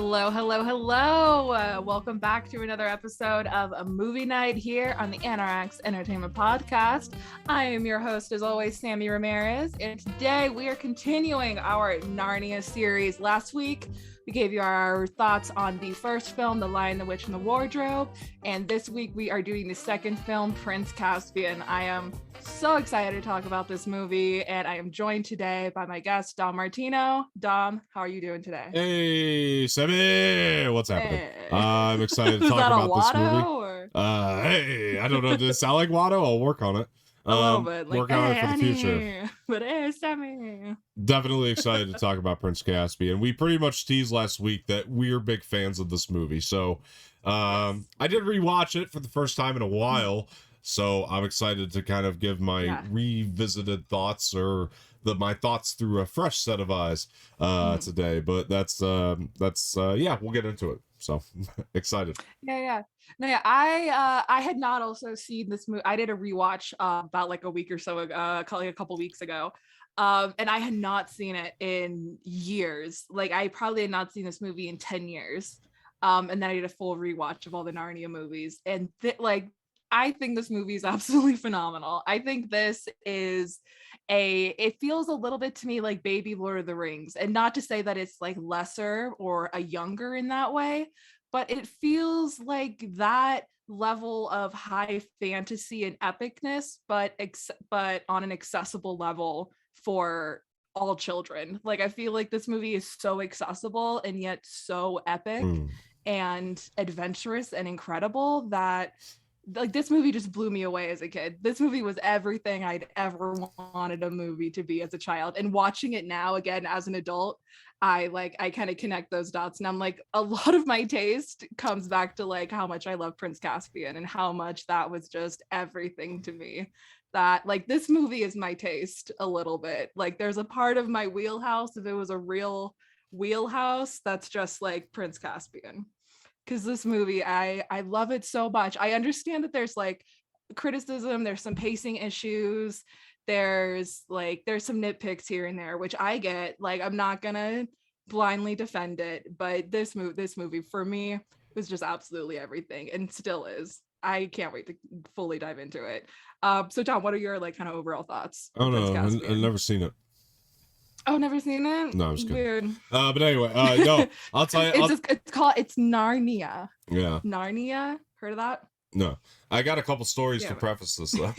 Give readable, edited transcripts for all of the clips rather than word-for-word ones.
Hello, hello, hello. Welcome back to another episode of A Movie Night here on the Anorax Entertainment Podcast. I am your host, as always, Samee Ramirez, and today we are continuing our Narnia series. Last week, we gave you our thoughts on the first film, The Lion, the Witch, and the Wardrobe, and this week we are doing the second film, Prince Caspian. I am so excited to talk about this movie, and I am joined today by my guest, Dom Martino. Dom, how are you doing today? Hey, Samee, what's happening? Hey. I'm excited to talk about this movie. Or? Hey, I don't know. Does it sound like Watto? I'll work on it. A little bit. Work on it for the future. But hey, Samee. Definitely excited to talk about Prince Caspian. We pretty much teased last week that we're big fans of this movie. So I did rewatch it for the first time in a while. So I'm excited to kind of give my revisited thoughts or my thoughts through a fresh set of eyes today. But that's we'll get into it. So excited. Yeah. I had not also seen this movie. I did a rewatch about like a week or so ago, a couple weeks ago. And I had not seen it in years. Like I probably had not seen this movie in 10 years. And then I did a full rewatch of all the Narnia movies. And I think this movie is absolutely phenomenal. I think this is it feels a little bit to me like Baby Lord of the Rings, and not to say that it's like lesser or a younger in that way, but it feels like that level of high fantasy and epicness, but on an accessible level for all children. Like I feel like this movie is so accessible and yet so epic and adventurous and incredible that like this movie just blew me away as a kid. This movie was everything I'd ever wanted a movie to be as a child. And watching it now again as an adult, I kind of connect those dots, and I'm like, a lot of my taste comes back to like how much I love Prince Caspian and how much that was just everything to me. That like this movie is my taste a little bit. Like there's a part of my wheelhouse, if it was a real wheelhouse, that's just like Prince Caspian. Because this movie, I love it so much. I understand that there's like criticism, there's some pacing issues, there's some nitpicks here and there, which I get. Like I'm not gonna blindly defend it, but this movie for me was just absolutely everything, and still is. I can't wait to fully dive into it. So Tom, what are your like kind of overall thoughts? Oh no, I've never seen it. Oh, never seen it? No, I'm just kidding. Weird. But anyway, no, I'll tell you. It's Narnia. Yeah. Narnia? Heard of that? No. I got a couple stories to preface this though.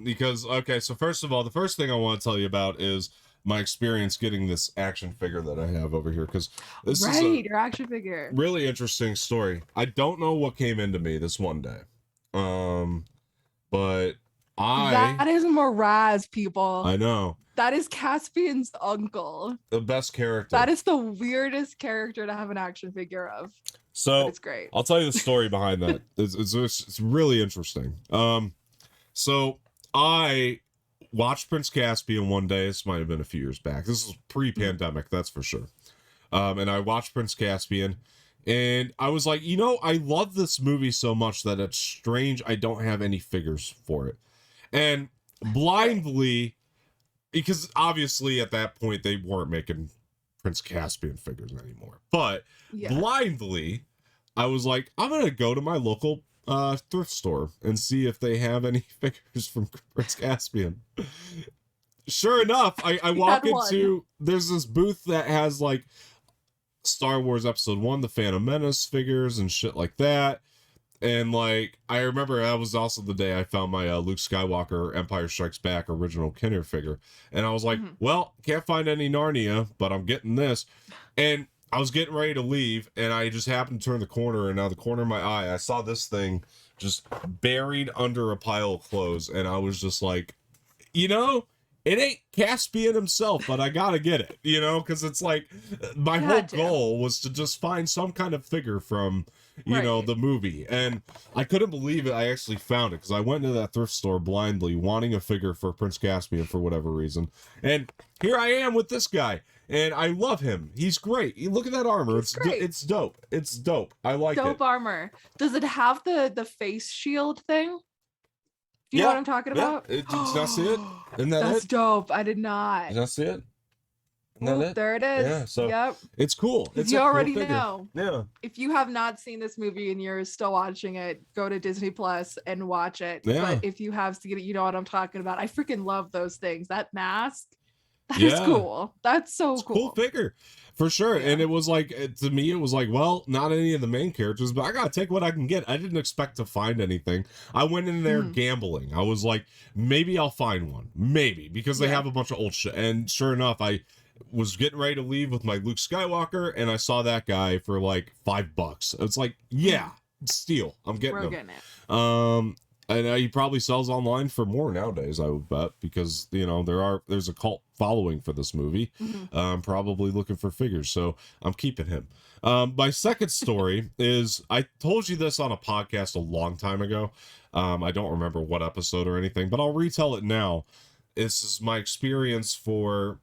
Because, okay, so first of all, the first thing I want to tell you about is my experience getting this action figure that I have over here. Because this is your action figure. Really interesting story. I don't know what came into me this one day. But that is Miraz, people. I know. That is Caspian's uncle. The best character. That is the weirdest character to have an action figure of. So it's great. I'll tell you the story behind that. It's really interesting. So I watched Prince Caspian one day. This might have been a few years back. This is pre-pandemic, that's for sure. And I watched Prince Caspian, and I was like, I love this movie so much that it's strange I don't have any figures for it. And blindly, because obviously at that point they weren't making Prince Caspian figures anymore, but blindly I was like, I'm gonna go to my local thrift store and see if they have any figures from Prince Caspian. Sure enough, I walk into, there's this booth that has like Star Wars Episode 1, the Phantom Menace figures and shit like that. And like I remember that was also the day I found my Luke Skywalker Empire Strikes Back original Kenner figure, and I was like, well, can't find any Narnia, but I'm getting this. And I was getting ready to leave, and I just happened to turn the corner, and out of the corner of my eye I saw this thing just buried under a pile of clothes, and I was just like, it ain't Caspian himself, but I gotta get it, because it's like my whole goal was to just find some kind of figure from the movie. And I couldn't believe it. I actually found it because I went into that thrift store blindly wanting a figure for Prince Caspian for whatever reason. And here I am with this guy. And I love him. He's great. Look at that armor. It's dope. It's dope. I like it. Dope armor. Does it have the face shield thing? Do you know what I'm talking about? Did you not see it? Isn't that That's dope. I did not. Did you not see it? And then There it is. Yeah, so yep. it's cool. It's You a cool already figure. know. Yeah. If you have not seen this movie and you're still watching it, go to Disney Plus and watch it. Yeah. But if you have seen it, you know what I'm talking about. I freaking love those things. That mask, that Yeah. is cool. That's so It's a cool. cool figure. For sure. Yeah. And it was like, to me, it was like, well, not any of the main characters, but I gotta take what I can get. I didn't expect to find anything. I went in there gambling. I was like, maybe I'll find one. Maybe. Because they have a bunch of old shit. And sure enough, I was getting ready to leave with my Luke Skywalker, and I saw that guy for like $5. It's like, yeah, steal. I'm getting him. Getting it. And he probably sells online for more nowadays, I would bet, because you know there's a cult following for this movie. Probably looking for figures, so I'm keeping him. My second story is, I told you this on a podcast a long time ago. I don't remember what episode or anything, but I'll retell it now. This is my experience for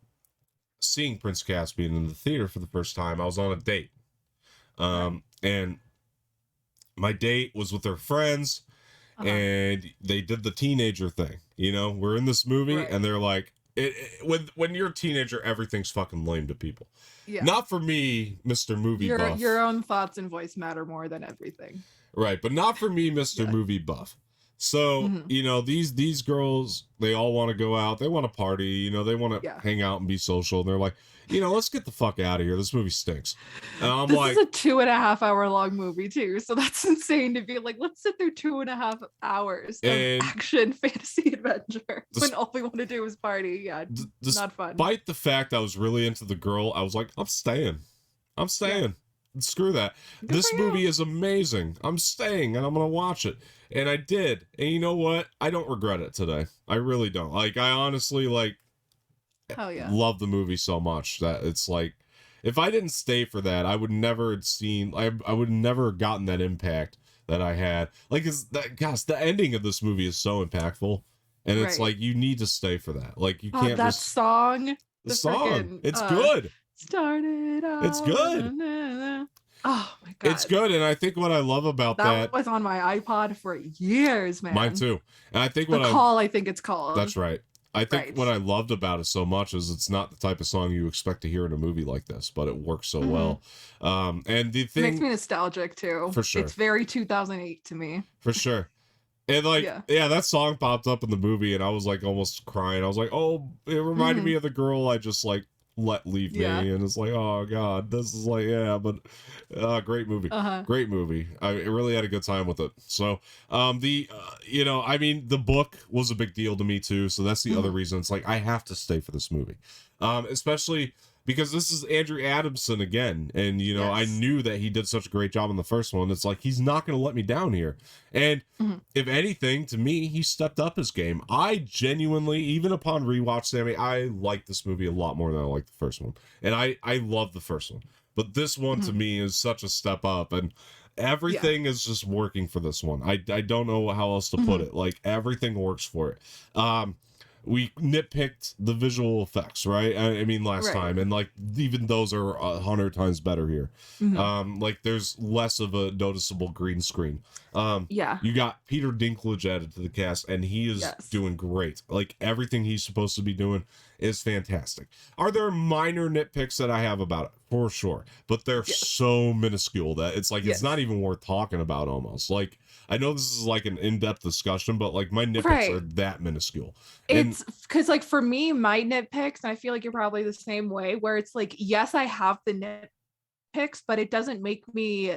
seeing Prince Caspian in the theater for the first time. I was on a date, and my date was with her friends. And they did the teenager thing. You know, we're in this movie, and they're like, when you're a teenager, everything's fucking lame to people. Yeah. Not for me, Mr. Movie Buff. Your own thoughts and voice matter more than everything. Right, but not for me, Mr. Movie Buff. So, you know, these girls, they all want to go out. They want to party. You know, they want to hang out and be social. And they're like, you know, let's get the fuck out of here. This movie stinks. And I'm this like, is a 2.5 hour long movie too. So that's insane to be like, let's sit through 2.5 hours of action fantasy adventure when all we want to do is party. Yeah, not fun. Despite the fact I was really into the girl, I was like, I'm staying. Yeah. Screw that. This movie is amazing. I'm staying and I'm going to watch it. And I did. And you know what? I don't regret it today. I really don't. Like, I honestly, like, love the movie so much that it's like, if I didn't stay for that, I would never have seen, I would never have gotten that impact that I had. Like, the ending of this movie is so impactful. And it's like, you need to stay for that. Like, you can't that song. The song. It's good. Started out. It's good. Oh my god. It's good. And I think what I love about that was on my iPod for years, man. Mine too. And I think I think it's called. That's right. I think what I loved about it so much is it's not the type of song you expect to hear in a movie like this, but it works so well. And the thing it makes me nostalgic too. For sure. It's very 2008 to me. For sure. And like, that song popped up in the movie and I was like almost crying. I was like, oh, it reminded me of the girl I just like let leave me. And it's like, oh god, this is like, great movie. Great movie. I really had a good time with it. So you know, I mean, the book was a big deal to me too, so that's the other reason. It's like, I have to stay for this movie, especially because this is Andrew Adamson again, and you know, I knew that he did such a great job in the first one. It's like, he's not going to let me down here. And if anything, to me, he stepped up his game. I genuinely, even upon rewatch, Samee, I like this movie a lot more than I like the first one, and I love the first one, but this one to me is such a step up, and everything is just working for this one. I don't know how else to put it. Like, everything works for it. We nitpicked the visual effects, right? I mean, last time, and like, even those are 100 times better here. Like, there's less of a noticeable green screen. You got Peter Dinklage added to the cast, and he is doing great. Like, everything he's supposed to be doing is fantastic. Are there minor nitpicks that I have about it? For sure, but they're so minuscule that it's like, it's not even worth talking about almost. Like, I know this is like an in-depth discussion, but like, my nitpicks are that minuscule. It's because, like, for me, my nitpicks, and I feel like you're probably the same way, where it's like, yes, I have the nitpicks, but it doesn't make me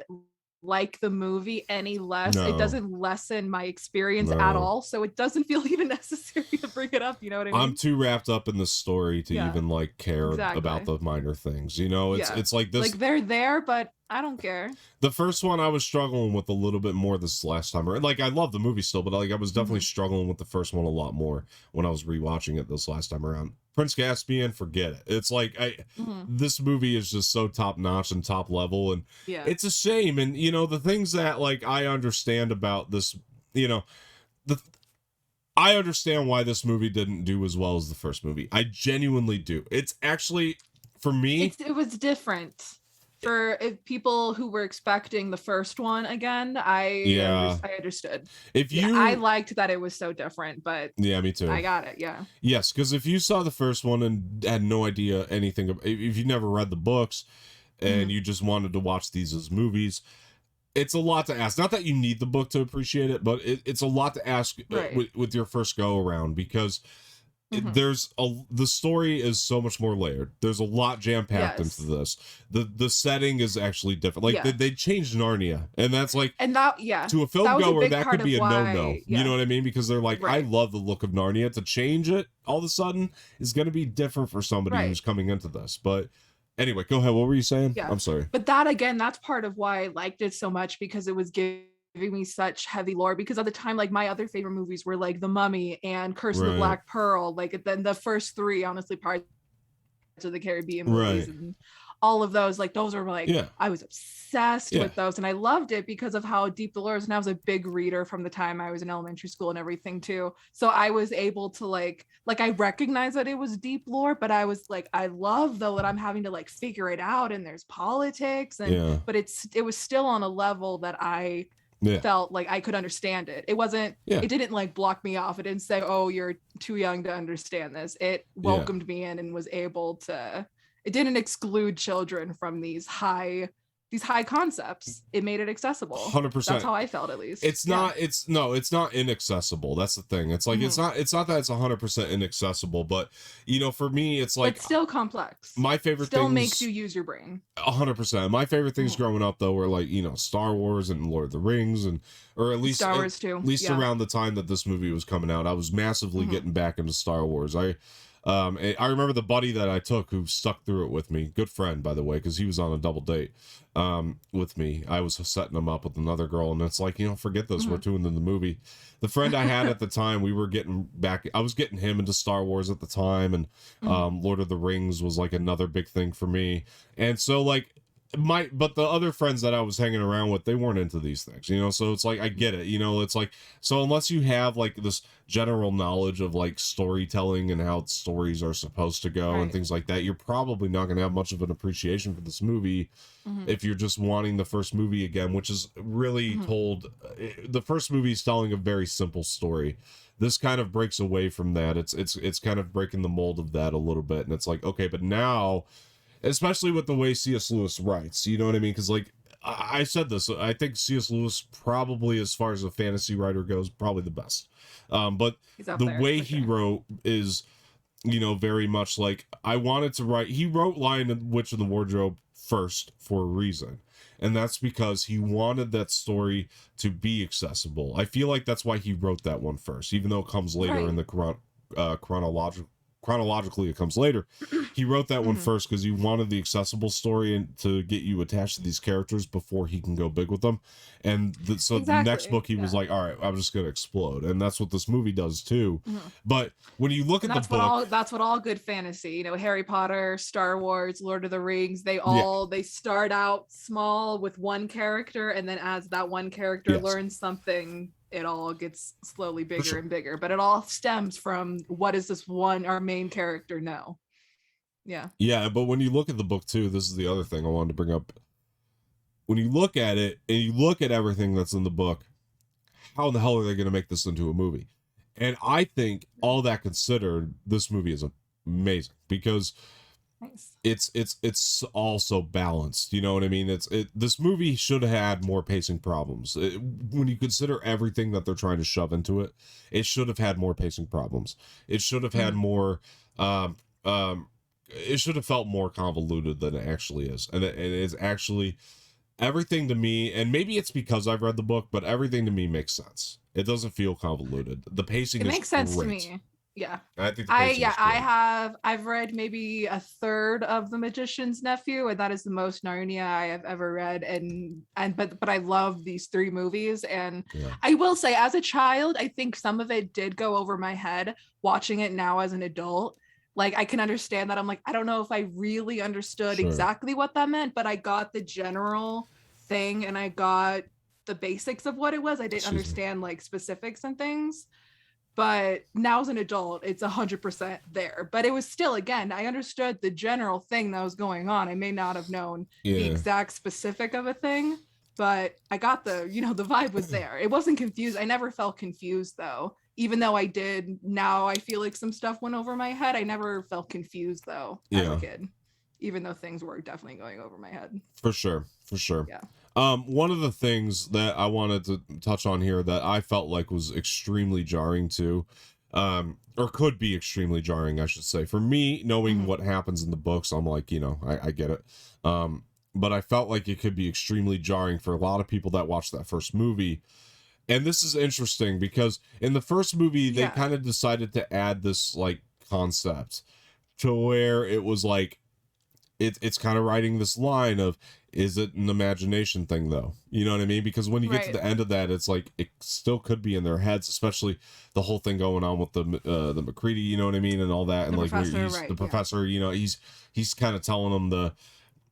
like the movie any less. It doesn't lessen my experience at all, so it doesn't feel even necessary to bring it up. You know what I mean? I'm too wrapped up in the story to even like care about the minor things. You know, it's like this. Like, they're there, but I don't care. The first one I was struggling with a little bit more this last time. Like, I love the movie still, but like, I was definitely struggling with the first one a lot more when I was rewatching it this last time around. Prince Caspian, forget it. It's like, this movie is just so top notch and top level, and it's a shame. And you know, the things that like I understand about this, you know, I understand why this movie didn't do as well as the first movie. I genuinely do. It's actually, for me, it was different. For if people who were expecting the first one again, I understood. If Yeah, I you, liked that it was so different, but yeah, me too. I got it. Yeah. Yes, because if you saw the first one and had no idea anything, if you never read the books and you just wanted to watch these as movies, it's a lot to ask. Not that you need the book to appreciate it, but it's a lot to ask Right. with your first go around, because Mm-hmm. the story is so much more layered. There's a lot jam packed into Yes. this. The setting is actually different. Like Yeah. they changed Narnia, and that's like, And that, yeah, to a film that was a goer, big that part could of be a no. why, You know yeah, what I mean? Because they're like, I right, love the look of Narnia. To change it all of a sudden is going to be different for somebody right. who's coming into this. But anyway, go ahead. What were you saying? Yeah. I'm sorry. But that again, that's part of why I liked it so much, because it was giving me such heavy lore. Because at the time, like my other favorite movies were like The Mummy and Curse of the Right. Black Pearl. Like then the first three, honestly, Pirates of the Caribbean movies Right. and all of those, like those were like, Yeah. I was obsessed Yeah. with those, and I loved it because of how deep the lore is. And I was a big reader from the time I was in elementary school and everything too, so I was able to like I recognize that it was deep lore, but I was like, I love though that I'm having to like figure it out, and there's politics, and Yeah. but it was still on a level that I Yeah. felt like I could understand it. Yeah. It didn't like block me off. It didn't say, oh, you're too young to understand this. It Yeah. welcomed me in and was able to, it didn't exclude children from these high concepts. It made it accessible. 100%. That's how I felt, at least. It's not it's not inaccessible. That's the thing. It's like, it's not that it's 100% inaccessible, but for me, it's like, but still complex. my favorite still things makes you use your brain. 100%. My favorite things growing up though were like, Star Wars and Lord of the Rings, and or at least Star Wars too. At least around the time that this movie was coming out, I was massively getting back into Star Wars. I remember the buddy that I took who stuck through it with me. Good friend, by the way, because he was on a double date with me. I was setting him up with another girl, and it's like, forget this. We're tuned in the movie. The friend I had at the time, we were getting back. I was getting him into Star Wars at the time, and Lord of the Rings was like another big thing for me. And so like, but the other friends that I was hanging around with, they weren't into these things, so it's like, I get it, it's like, so unless you have like this general knowledge of like storytelling and how stories are supposed to go and things like that, you're probably not going to have much of an appreciation for this movie if you're just wanting the first movie again, which is really told, the first movie is telling a very simple story. This kind of breaks away from that. It's kind of breaking the mold of that a little bit, and it's like, okay, but now, especially with the way C.S. Lewis writes, you know what I mean? Because like, I said this, I think C.S. Lewis probably, as far as a fantasy writer goes, probably the best. But the way he wrote is, very much like, I wanted to write. He wrote Lion and Witch in the Wardrobe first for a reason, and that's because he wanted that story to be accessible. I feel like that's why he wrote that one first, even though it comes later in the chronologically, it comes later. He wrote that one first because he wanted the accessible story and to get you attached to these characters before he can go big with them. And the next book, he was like, all right, I'm just gonna explode, and that's what this movie does too. But when you look at the book, that's what all good fantasy, Harry Potter, Star Wars, Lord of the Rings, they start out small with one character, and then as that one character learns something, it all gets slowly bigger and bigger, but it all stems from, what does our main character know? Yeah, but when you look at the book too, this is the other thing I wanted to bring up. When you look at it and you look at everything that's in the book, how in the hell are they going to make this into a movie? And I think, all that considered, this movie is amazing because it's also balanced. You know what I mean? This movie should have had more pacing problems. When you consider everything that they're trying to shove into it, it should have had more pacing problems. It should have had more. It should have felt more convoluted than it actually is, and it is actually. Everything to me, and maybe it's because I've read the book, but everything to me makes sense. It doesn't feel convoluted. The pacing makes sense great. to me. Yeah. I think I've read maybe a third of The Magician's Nephew, and that is the most Narnia I have ever read. But I love these three movies. And I will say, as a child, I think some of it did go over my head. Watching it now as an adult, like, I can understand that. I'm like, I don't know if I really understood exactly what that meant, but I got the general thing and I got the basics of what it was. I didn't understand like specifics and things. but now as an adult, it's 100% there. But it was still, again, I understood the general thing that was going on. I may not have known the exact specific of a thing, but I got the, the vibe was there. It wasn't confused. I never felt confused though. Even though I did, now I feel like some stuff went over my head. I never felt confused though as a kid, even though things were definitely going over my head. For sure. Yeah. One of the things that I wanted to touch on here that I felt like was extremely jarring too, or could be extremely jarring, I should say. For me, knowing what happens in the books, I'm like, I get it. But I felt like it could be extremely jarring for a lot of people that watched that first movie. And this is interesting because in the first movie, they kind of decided to add this like concept to where it was like, it's kind of writing this line of, is it an imagination thing though? You know what I mean? Because when you get to the end of that, it's like it still could be in their heads, especially the whole thing going on with the McCready, you know what I mean, and all that, and the like professor, the professor, he's kind of telling them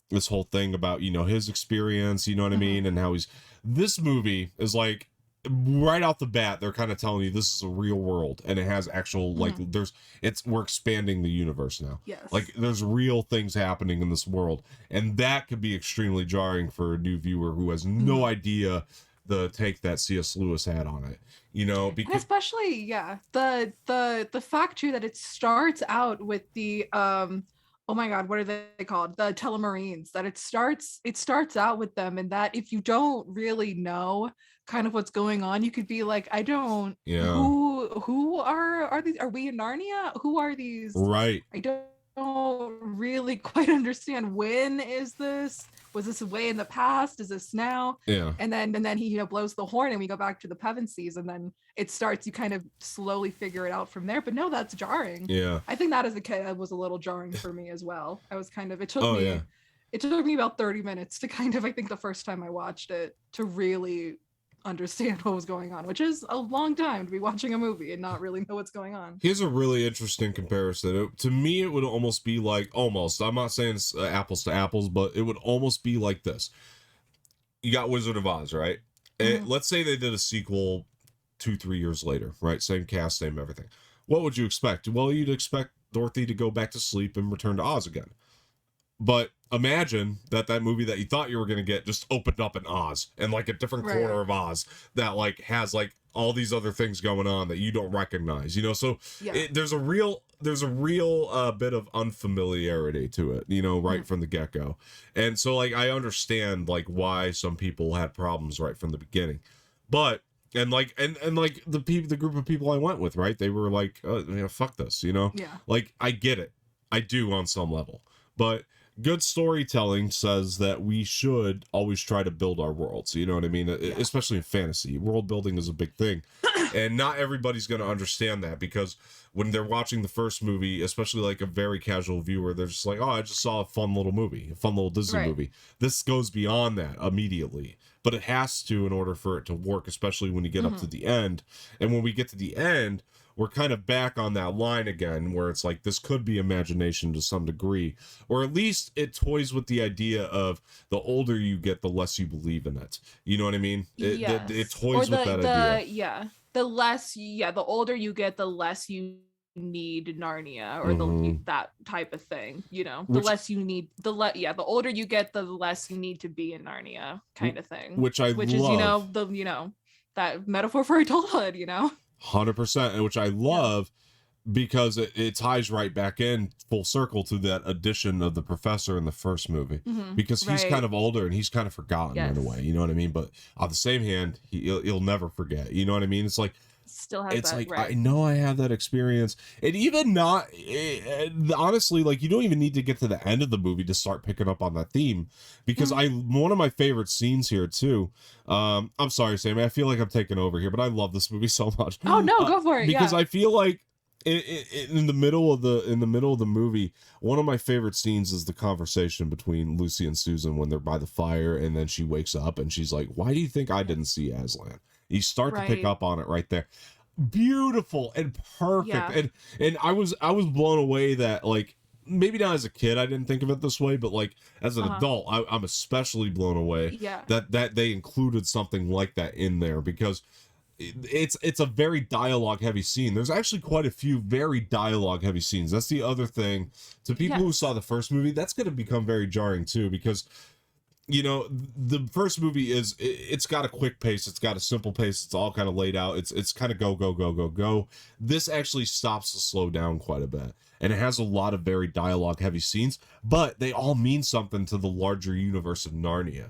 this whole thing about his experience, you know what I mean, and how this movie is like, right off the bat, they're kind of telling you this is a real world and it has actual we're expanding the universe now. Yes. Like there's real things happening in this world, and that could be extremely jarring for a new viewer who has no idea the take that C.S. Lewis had on it. Because and especially the fact too that it starts out with the oh my god, what are they called? The Telemarines. That it starts out with them, and that if you don't really know kind of what's going on, you could be like, I don't who are these? Are we in Narnia? Who are these? Right. I don't really quite understand. When is this? Was this way in the past? Is this now? Yeah. And then he blows the horn and we go back to the Pevensies, and then it starts, you kind of slowly figure it out from there. But no, that's jarring. Yeah. I think that as a kid was a little jarring for me as well. I was kind of, it took me about 30 minutes to kind of, I think the first time I watched it, to really understand what was going on, which is a long time to be watching a movie and not really know what's going on. Here's a really interesting comparison. To me, it would almost be like, I'm not saying it's apples to apples, but it would almost be like this. You got Wizard of Oz, right? Let's say they did a sequel 2-3 years later, right? Same cast, same everything. What would you expect? Well, you'd expect Dorothy to go back to sleep and return to Oz again. But imagine that movie that you thought you were going to get just opened up in Oz, and like a different corner of Oz that like has like all these other things going on that you don't recognize, so there's a real bit of unfamiliarity to it, right from the get-go. And so like I understand like why some people had problems right from the beginning, but and the group of people I went with, right, they were like, fuck this, like I get it, I do on some level, but good storytelling says that we should always try to build our worlds, you know what I mean? Especially in fantasy, world building is a big thing. And not everybody's going to understand that, because when they're watching the first movie, especially like a very casual viewer, they're just like, oh, I just saw a fun little movie, a fun little Disney movie. This goes beyond that immediately, but it has to in order for it to work, especially when you get up to the end. And when we get to the end, we're kind of back on that line again, where it's like, this could be imagination to some degree, or at least it toys with the idea of the older you get, the less you believe in it. You know what I mean? It toys with that idea. The older you get, the less you need Narnia, or that type of thing, the less you need, the older you get, the less you need to be in Narnia kind of thing, which love. is, that metaphor for adulthood, 100%, and which I love, because it ties right back in full circle to that addition of the professor in the first movie, because he's kind of older and he's kind of forgotten in a way, you know what I mean? But on the same hand, he'll never forget, you know what I mean? It's like, still has it's that, like, right. I know I have that experience, and even not honestly, like, you don't even need to get to the end of the movie to start picking up on that theme, because one of my favorite scenes here too, I'm sorry, Sammy, I feel like I'm taking over here, but I love this movie so much. Oh no, go for it. Because I feel like in the middle of the movie, one of my favorite scenes is the conversation between Lucy and Susan when they're by the fire, and then she wakes up and she's like, why do you think I didn't see Aslan? You start to pick up on it right there. Beautiful and perfect. And I was blown away that, like, maybe not as a kid I didn't think of it this way, but like as an adult, I'm especially blown away that they included something like that in there, because it's a very dialogue heavy scene. There's actually quite a few very dialogue heavy scenes. That's the other thing. To people who saw the first movie, that's going to become very jarring too, because the first movie it's got a quick pace, it's got a simple pace, it's all kind of laid out, it's kind of go. This actually stops to slow down quite a bit, and it has a lot of very dialogue heavy scenes, but they all mean something to the larger universe of Narnia.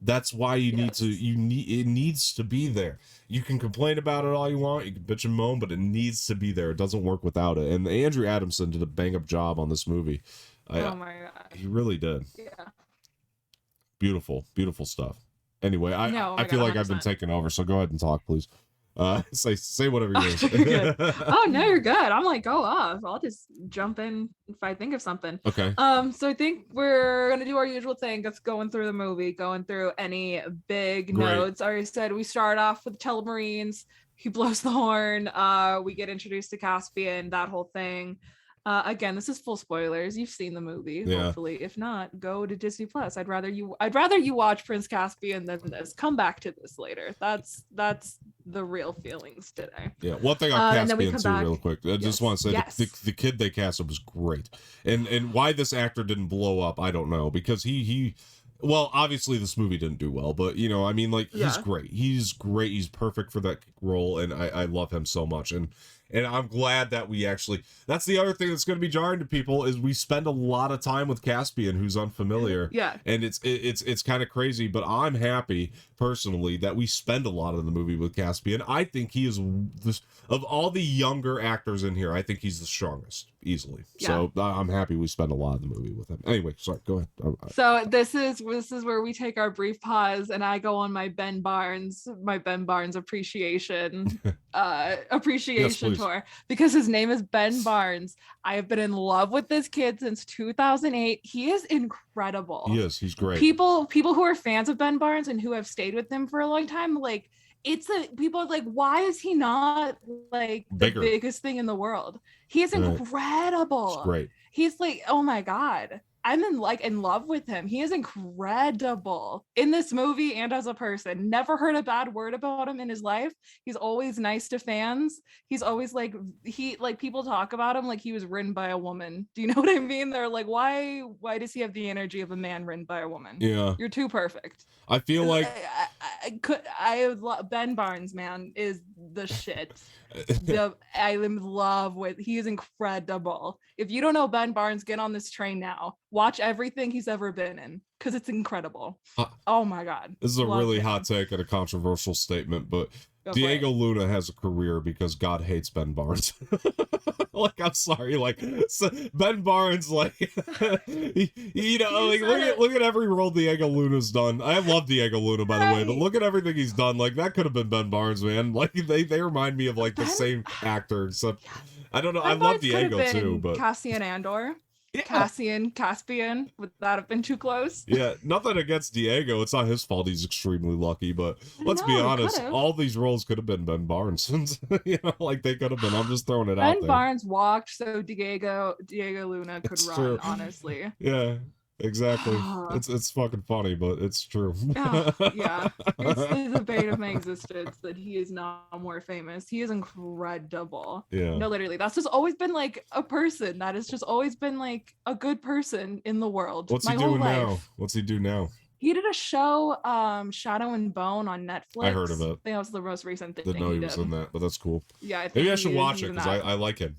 That's why it needs to be there. You can complain about it all you want, you can bitch and moan, but it needs to be there. It doesn't work without it. And Andrew Adamson did a bang up job on this movie. Oh my god, he really did. Yeah. Beautiful stuff. Anyway, I feel like 100%. I've been taking over, so go ahead and talk, please. Say whatever you want. Oh no, you're good. I'm like, go off. I'll just jump in if I think of something. Okay. So I think we're gonna do our usual thing. That's going through the movie, going through any big notes. I already said we start off with Telemarines. He blows the horn. We get introduced to Caspian, that whole thing. Again, this is full spoilers. You've seen the movie, hopefully. If not, go to Disney Plus. I'd rather you watch Prince Caspian than this. Come back to this later. That's the real feelings today. Yeah. One thing on Caspian too, real quick. I just want to say the kid they casted was great, and why this actor didn't blow up, I don't know, because he. Well, obviously this movie didn't do well, but he's great. He's great. He's perfect for that role, and I love him so much. And I'm glad that that's the other thing that's going to be jarring to people, is we spend a lot of time with Caspian, who's unfamiliar. Yeah. And it's kind of crazy, but I'm happy personally that we spend a lot of the movie with Caspian. I think he is of all the younger actors in here, I think he's the strongest easily. Yeah. So I'm happy we spend a lot of the movie with him. Anyway, sorry, go ahead. So this is where we take our brief pause, and I go on my Ben Barnes appreciation tour, because his name is Ben Barnes. I have been in love with this kid since 2008. He is incredible. He's great. People who are fans of Ben Barnes and who have stayed with him for a long time, like, people are like, why is he not like the biggest thing in the world? He is incredible. It's great. He's like, oh my god, I'm in love with him. He is incredible in this movie and as a person. Never heard a bad word about him in his life. He's always nice to fans. He's always people talk about him like he was written by a woman. Do you know what I mean? They're like, why does he have the energy of a man written by a woman? Yeah. You're too perfect. I feel like Ben Barnes, man, is the shit. I'm in love with. He is incredible. If you don't know Ben Barnes, get on this train now. Watch everything he's ever been in, because it's incredible. Oh my god. This is a really hot take and a controversial statement, but Diego Luna has a career because God hates Ben Barnes. Like, I'm sorry, so Ben Barnes, look at every role Diego Luna's done. I love Diego Luna, by the way, but look at everything he's done. Like, that could have been Ben Barnes, man. Like, they remind me of the same actor. So I don't know. I love Diego too, but Cassian Andor. Yeah. Caspian, would that have been too close? Yeah, nothing against Diego. It's not his fault. He's extremely lucky, but let's be honest, all these roles could have been Ben Barnes. They could have been. I'm just throwing it out there. Ben Barnes walked so Diego Luna could run, true. Honestly. Yeah. Exactly. It's fucking funny, but it's true. Yeah. It's the debate of my existence that he is not more famous. He is incredible. Yeah. No, literally. That's just always been a person. That has just always been a good person in the world. What's he doing now? What's he do now? He did a show, Shadow and Bone on Netflix. I heard of it. I think that was the most recent thing. Didn't know he was in that, but that's cool. Yeah, maybe I should watch it because I like him.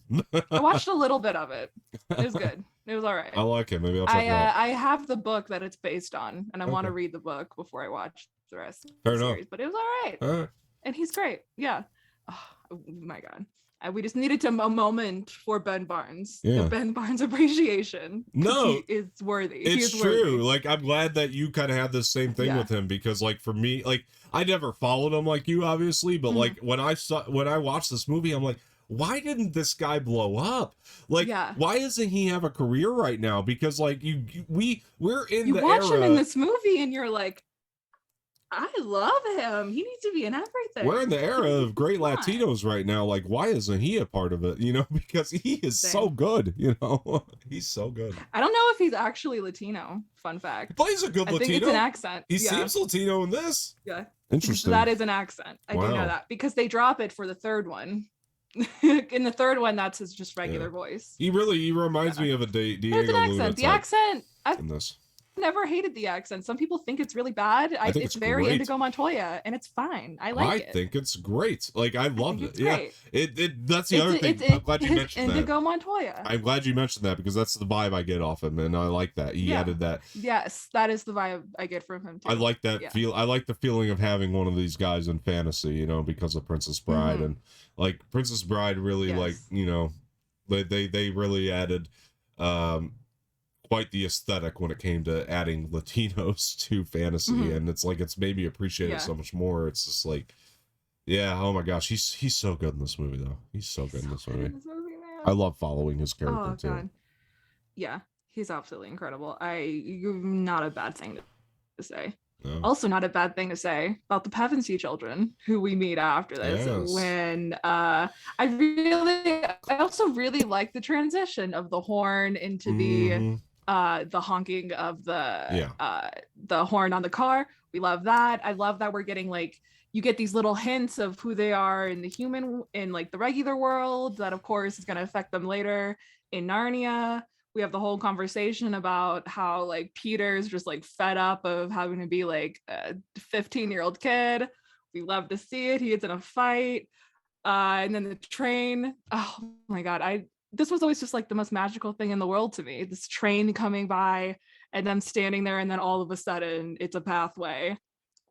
I watched a little bit of it. It was good. It was all right. I like it. Maybe I'll check it out. I have the book that it's based on, and I want to read the book before I watch the rest of the series. But it was all right. And he's great. Yeah. Oh my god. We just needed a moment for Ben Barnes. Yeah. Ben Barnes appreciation. No, he is worthy. It's true. I'm glad that you kind of had the same thing with him, because for me, I never followed him like you, obviously, but when I watched this movie, I'm like, why didn't this guy blow up? Why doesn't he have a career right now? Because we're in you the watch era, him in this movie and you're like, I love him. He needs to be in everything. We're in the era of great Latinos right now. Why isn't he a part of it? Because he is so good. He's so good. I don't know if he's actually Latino. Fun fact. He plays a good Latino. I think it's an accent. He seems Latino in this. Yeah. Interesting. That is an accent. I do know Wow. that because they drop it for the third one. In the third one, that's his just regular voice. He reminds me of a There's an Diego Luna accent. The type accent, I've in this. never hated the accent. Some people think it's really bad. I think it's it's very great. Indigo Montoya, and it's fine. I like it. I think it's great. Like, I loved it. Yeah. Great. That's the other thing. I'm glad you mentioned that. Indigo Montoya. I'm glad you mentioned that because that's the vibe I get off him, and I like that. He added that. Yes, that is the vibe I get from him too. I like that feel. I like the feeling of having one of these guys in fantasy, you know, because of Princess Bride. And like Princess Bride really like, you know, they really added quite the aesthetic when it came to adding Latinos to fantasy, and it's like it's made me appreciate it so much more. It's just like, oh my gosh, he's so good in this movie though. He's so good in this movie. I love following his character too. God. Yeah, he's absolutely incredible. Not a bad thing to say. No. Also, not a bad thing to say about the Pevensey children who we meet after this. Yes. When I also really like the transition of the horn into the honking of the horn on the car. We love that. I love that we're getting like, you get these little hints of who they are in like the regular world that of course is going to affect them later in Narnia. We have the whole conversation about how like Peter's just like fed up of having to be like a 15-year-old kid. We love to see it. He gets in a fight. And then the train. Oh my God. This was always just like the most magical thing in the world to me. This train coming by and them standing there, and then all of a sudden it's a pathway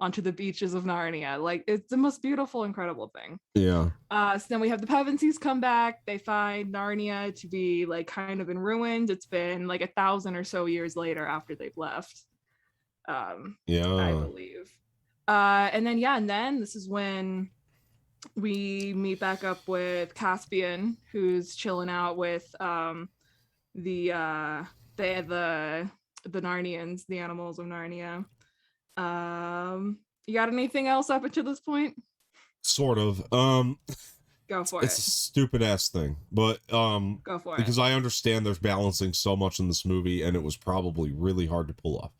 onto the beaches of Narnia. Like, it's the most beautiful, incredible thing. Yeah. So then we have the Pevensies come back. They find Narnia to be like kind of in ruins. It's been like 1,000 or so years later after they've left. I believe. And then this is when we meet back up with Caspian, who's chilling out with the Narnians, the animals of Narnia. You got anything else up until this point? Sort of. Go for it. It's a stupid ass thing, but go for it. Because I understand there's balancing so much in this movie, and it was probably really hard to pull off.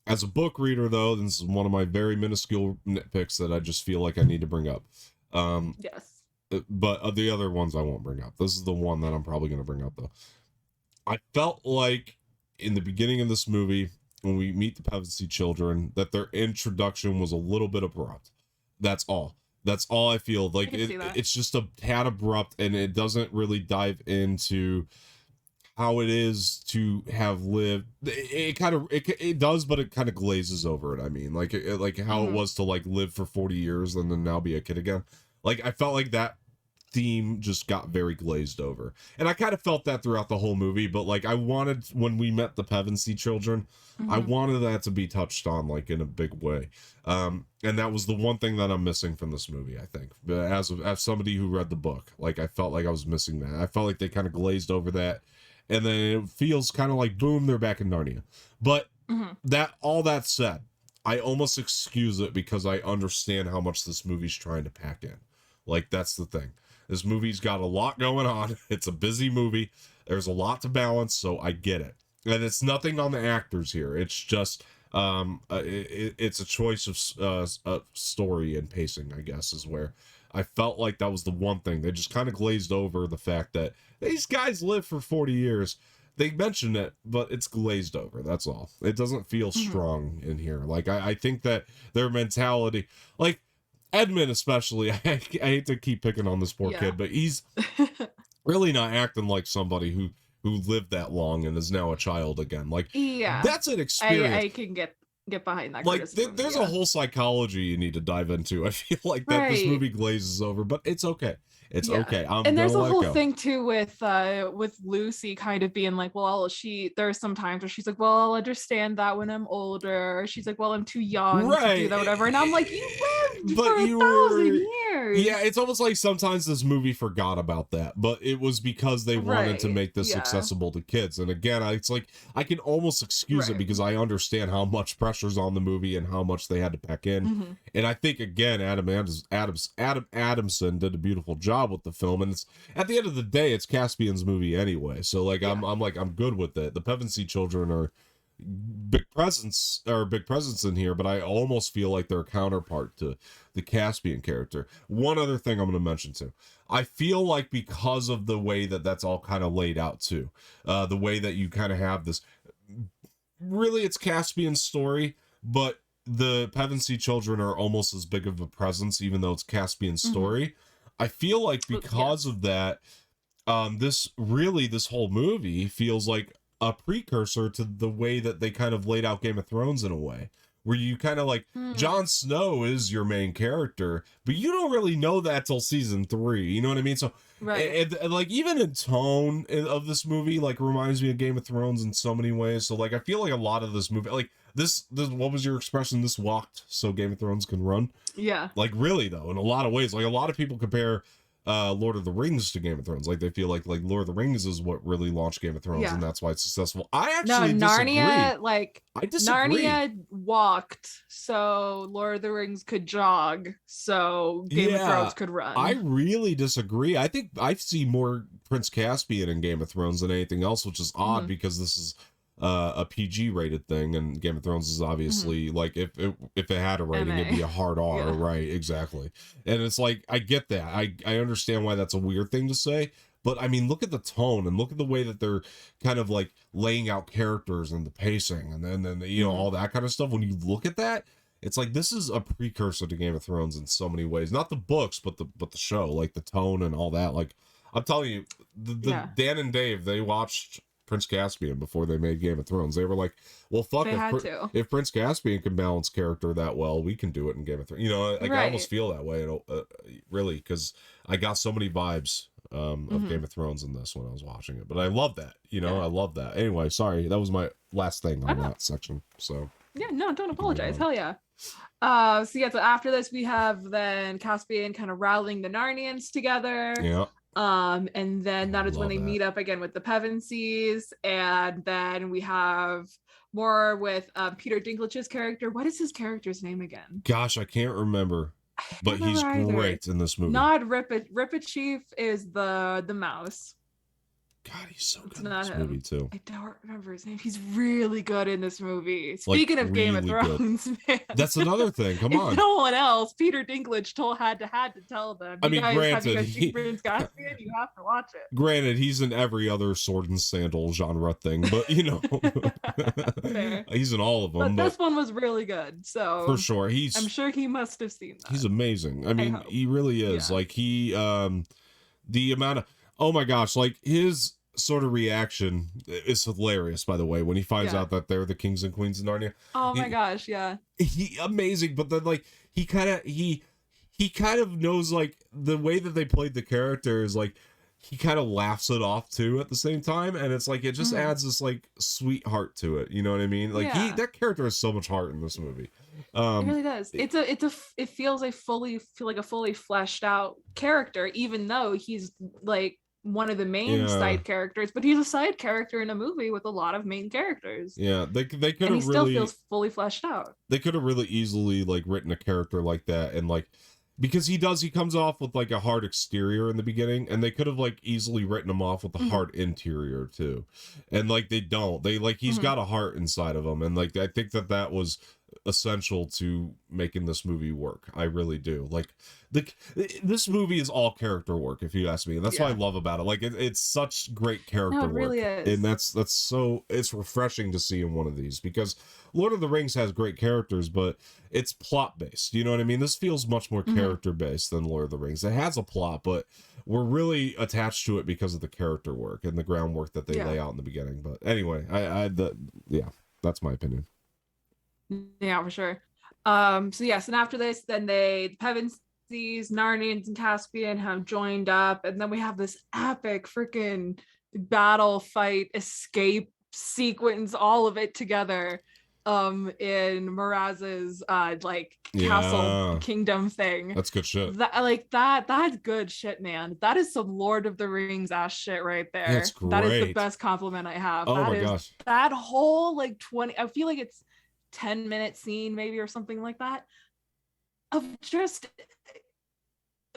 As a book reader, though, this is one of my very minuscule nitpicks that I just feel like I need to bring up. Yes. But the other ones I won't bring up. This is the one that I'm probably going to bring up, though. I felt like in the beginning of this movie, when we meet the Pevensey children, that their introduction was a little bit abrupt. That's all. That's all I feel. Like it's just a tad abrupt, and it doesn't really dive into how it is to have lived. It does, but it kind of glazes over it. I mean, like how it was to like live for 40 years and then now be a kid again. Like, I felt like that theme just got very glazed over, and I kind of felt that throughout the whole movie. But like, I wanted, when we met the Pevensey children, I wanted that to be touched on like in a big way, and that was the one thing that I'm missing from this movie, I think. But as somebody who read the book, like, I felt like I was missing that. I felt like they kind of glazed over that, and then it feels kind of like, boom, they're back in Narnia. But that said, I almost excuse it because I understand how much this movie's trying to pack in. Like, that's the thing. This movie's got a lot going on. It's a busy movie. There's a lot to balance, so I get it. And it's nothing on the actors here. It's just it's a choice of story and pacing, I guess, is where I felt like that was the one thing. They just kind of glazed over the fact that these guys lived for 40 years. They mention it, but it's glazed over. That's all. It doesn't feel strong in here. Like, I think that their mentality, like, Edmund especially, I hate to keep picking on this poor kid, but he's really not acting like somebody who lived that long and is now a child again. Like, that's an experience. I can get behind that. Like, there's a whole psychology you need to dive into. I feel like that this movie glazes over, but it's okay. It's okay. And there's a whole thing too with Lucy kind of being like, well, there's some times where she's like, well, I'll understand that when I'm older. She's like, well, I'm too young to do that, whatever. And I'm like, you lived for 1,000 years. Yeah, it's almost like sometimes this movie forgot about that, but it was because they wanted to make this accessible to kids. And again, it's like, I can almost excuse it because I understand how much pressure's on the movie and how much they had to pack in. And I think, again, Adam Adamson did a beautiful job with the film, and it's, at the end of the day, it's Caspian's movie anyway, so like I'm good with it. The Pevensey children are, big presence in here, but I almost feel like they're a counterpart to the Caspian character. One other thing I'm going to mention too, I feel like because of the way that that's all kind of laid out too, the way that you kind of have this, really it's Caspian's story, but the Pevensey children are almost as big of a presence, even though it's Caspian's story. I feel like because of that, this whole movie feels like a precursor to the way that they kind of laid out Game of Thrones in a way, where you kind of like Jon Snow is your main character, but you don't really know that till season 3. You know what I mean? So, and like even in tone of this movie, like reminds me of Game of Thrones in so many ways. So like I feel like a lot of this movie, like this what was your expression? This walked so Game of Thrones can run. Yeah. Like really though, in a lot of ways, like a lot of people compare Lord of the Rings to Game of Thrones. Like they feel like Lord of the Rings is what really launched Game of Thrones, and that's why it's successful. I actually Narnia, disagree. I disagree. Narnia walked so Lord of the Rings could jog, so Game of Thrones could run. I really disagree. I think I see more Prince Caspian in Game of Thrones than anything else, which is odd because this is a PG rated thing, and Game of Thrones is obviously like if it had a rating, it'd be a hard R, right? Exactly. And it's like I get that. I understand why that's a weird thing to say, but I mean, look at the tone and look at the way that they're kind of like laying out characters and the pacing, and then you know all that kind of stuff. When you look at that, it's like this is a precursor to Game of Thrones in so many ways. Not the books, but the show, like the tone and all that. Like I'm telling you, the Dan and Dave, they watched Prince Caspian before they made Game of Thrones. They were like, well, fuck, if Prince Caspian can balance character that well, we can do it in Game of Thrones. You know, like I almost feel that way, really, because I got so many vibes of Game of Thrones in this when I was watching it. But I love that, you know, I love that. Anyway, sorry, that was my last thing on that section. So no, don't apologize. Hell yeah. So after this we have then Caspian kind of rallying the Narnians together. Yeah. And then that is when they meet up again with the Pevensies, and then we have more with Peter Dinklage's character. What is his character's name again? Gosh, I can't remember. But he's great in this movie. Not Ripper Chief is the mouse. God, he's so good in this movie too. I don't remember his name. He's really good in this movie. Speaking of Game of Thrones, man. That's another thing. Come on. If no one else, Peter Dinklage had to tell them. I mean, granted, Prince Caspian, you have to watch it. Granted, he's in every other sword and sandal genre thing, but you know, he's in all of them. But this one was really good, so for sure, I'm sure he must have seen that. He's amazing. I mean, he really is. Like the amount of. Oh my gosh, like his sort of reaction is hilarious, by the way, when he finds out that they're the kings and queens of Narnia. Oh my gosh, yeah. He amazing, but then like he kind of knows, like the way that they played the character is like he kind of laughs it off too at the same time, and it's like it just adds this like sweet heart to it, you know what I mean? Like that character has so much heart in this movie. It really does. It feels a fully fleshed out character, even though he's like one of the main side characters, but he's a side character in a movie with a lot of main characters. Yeah, they could have really still feels fully fleshed out. They could have really easily like written a character like that, and like because he comes off with like a hard exterior in the beginning, and they could have like easily written him off with a hard interior too, and like they don't. They like he's got a heart inside of him, and like I think that was essential to making this movie work. I really do. Like this movie is all character work, if you ask me, and that's what I love about it. Like it's such great character work, really is. And that's so it's refreshing to see in one of these, because Lord of the Rings has great characters, but it's plot based, you know what I mean? This feels much more character based than Lord of the Rings. It has a plot, but we're really attached to it because of the character work and the groundwork that they lay out in the beginning. But anyway, that's my opinion. Yeah, for sure. So and after this, then the Pevensies, Narnians, and Caspian have joined up, and then we have this epic freaking battle fight escape sequence, all of it together in Miraz's castle kingdom thing. That's good shit. That's good shit, man. That is some Lord of the Rings ass shit right there. That's great. That is the best compliment I have. Oh my gosh. That whole 20, I feel like it's 10-minute scene maybe or something like that of just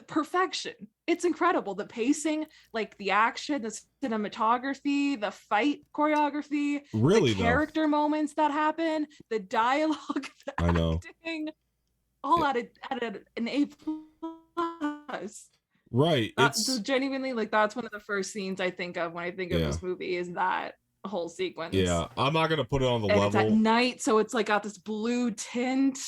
perfection. it's incredible. The pacing, like the action, the cinematography, the fight choreography, Really the though, character moments that happen, the dialogue, the I know. acting, all at an A plus. Right. It's Genuinely, like that's one of the first scenes I think of when I think of yeah. this movie is that whole sequence. Yeah. I'm not gonna put it on the And it's at level. night, so it's like got this blue tint.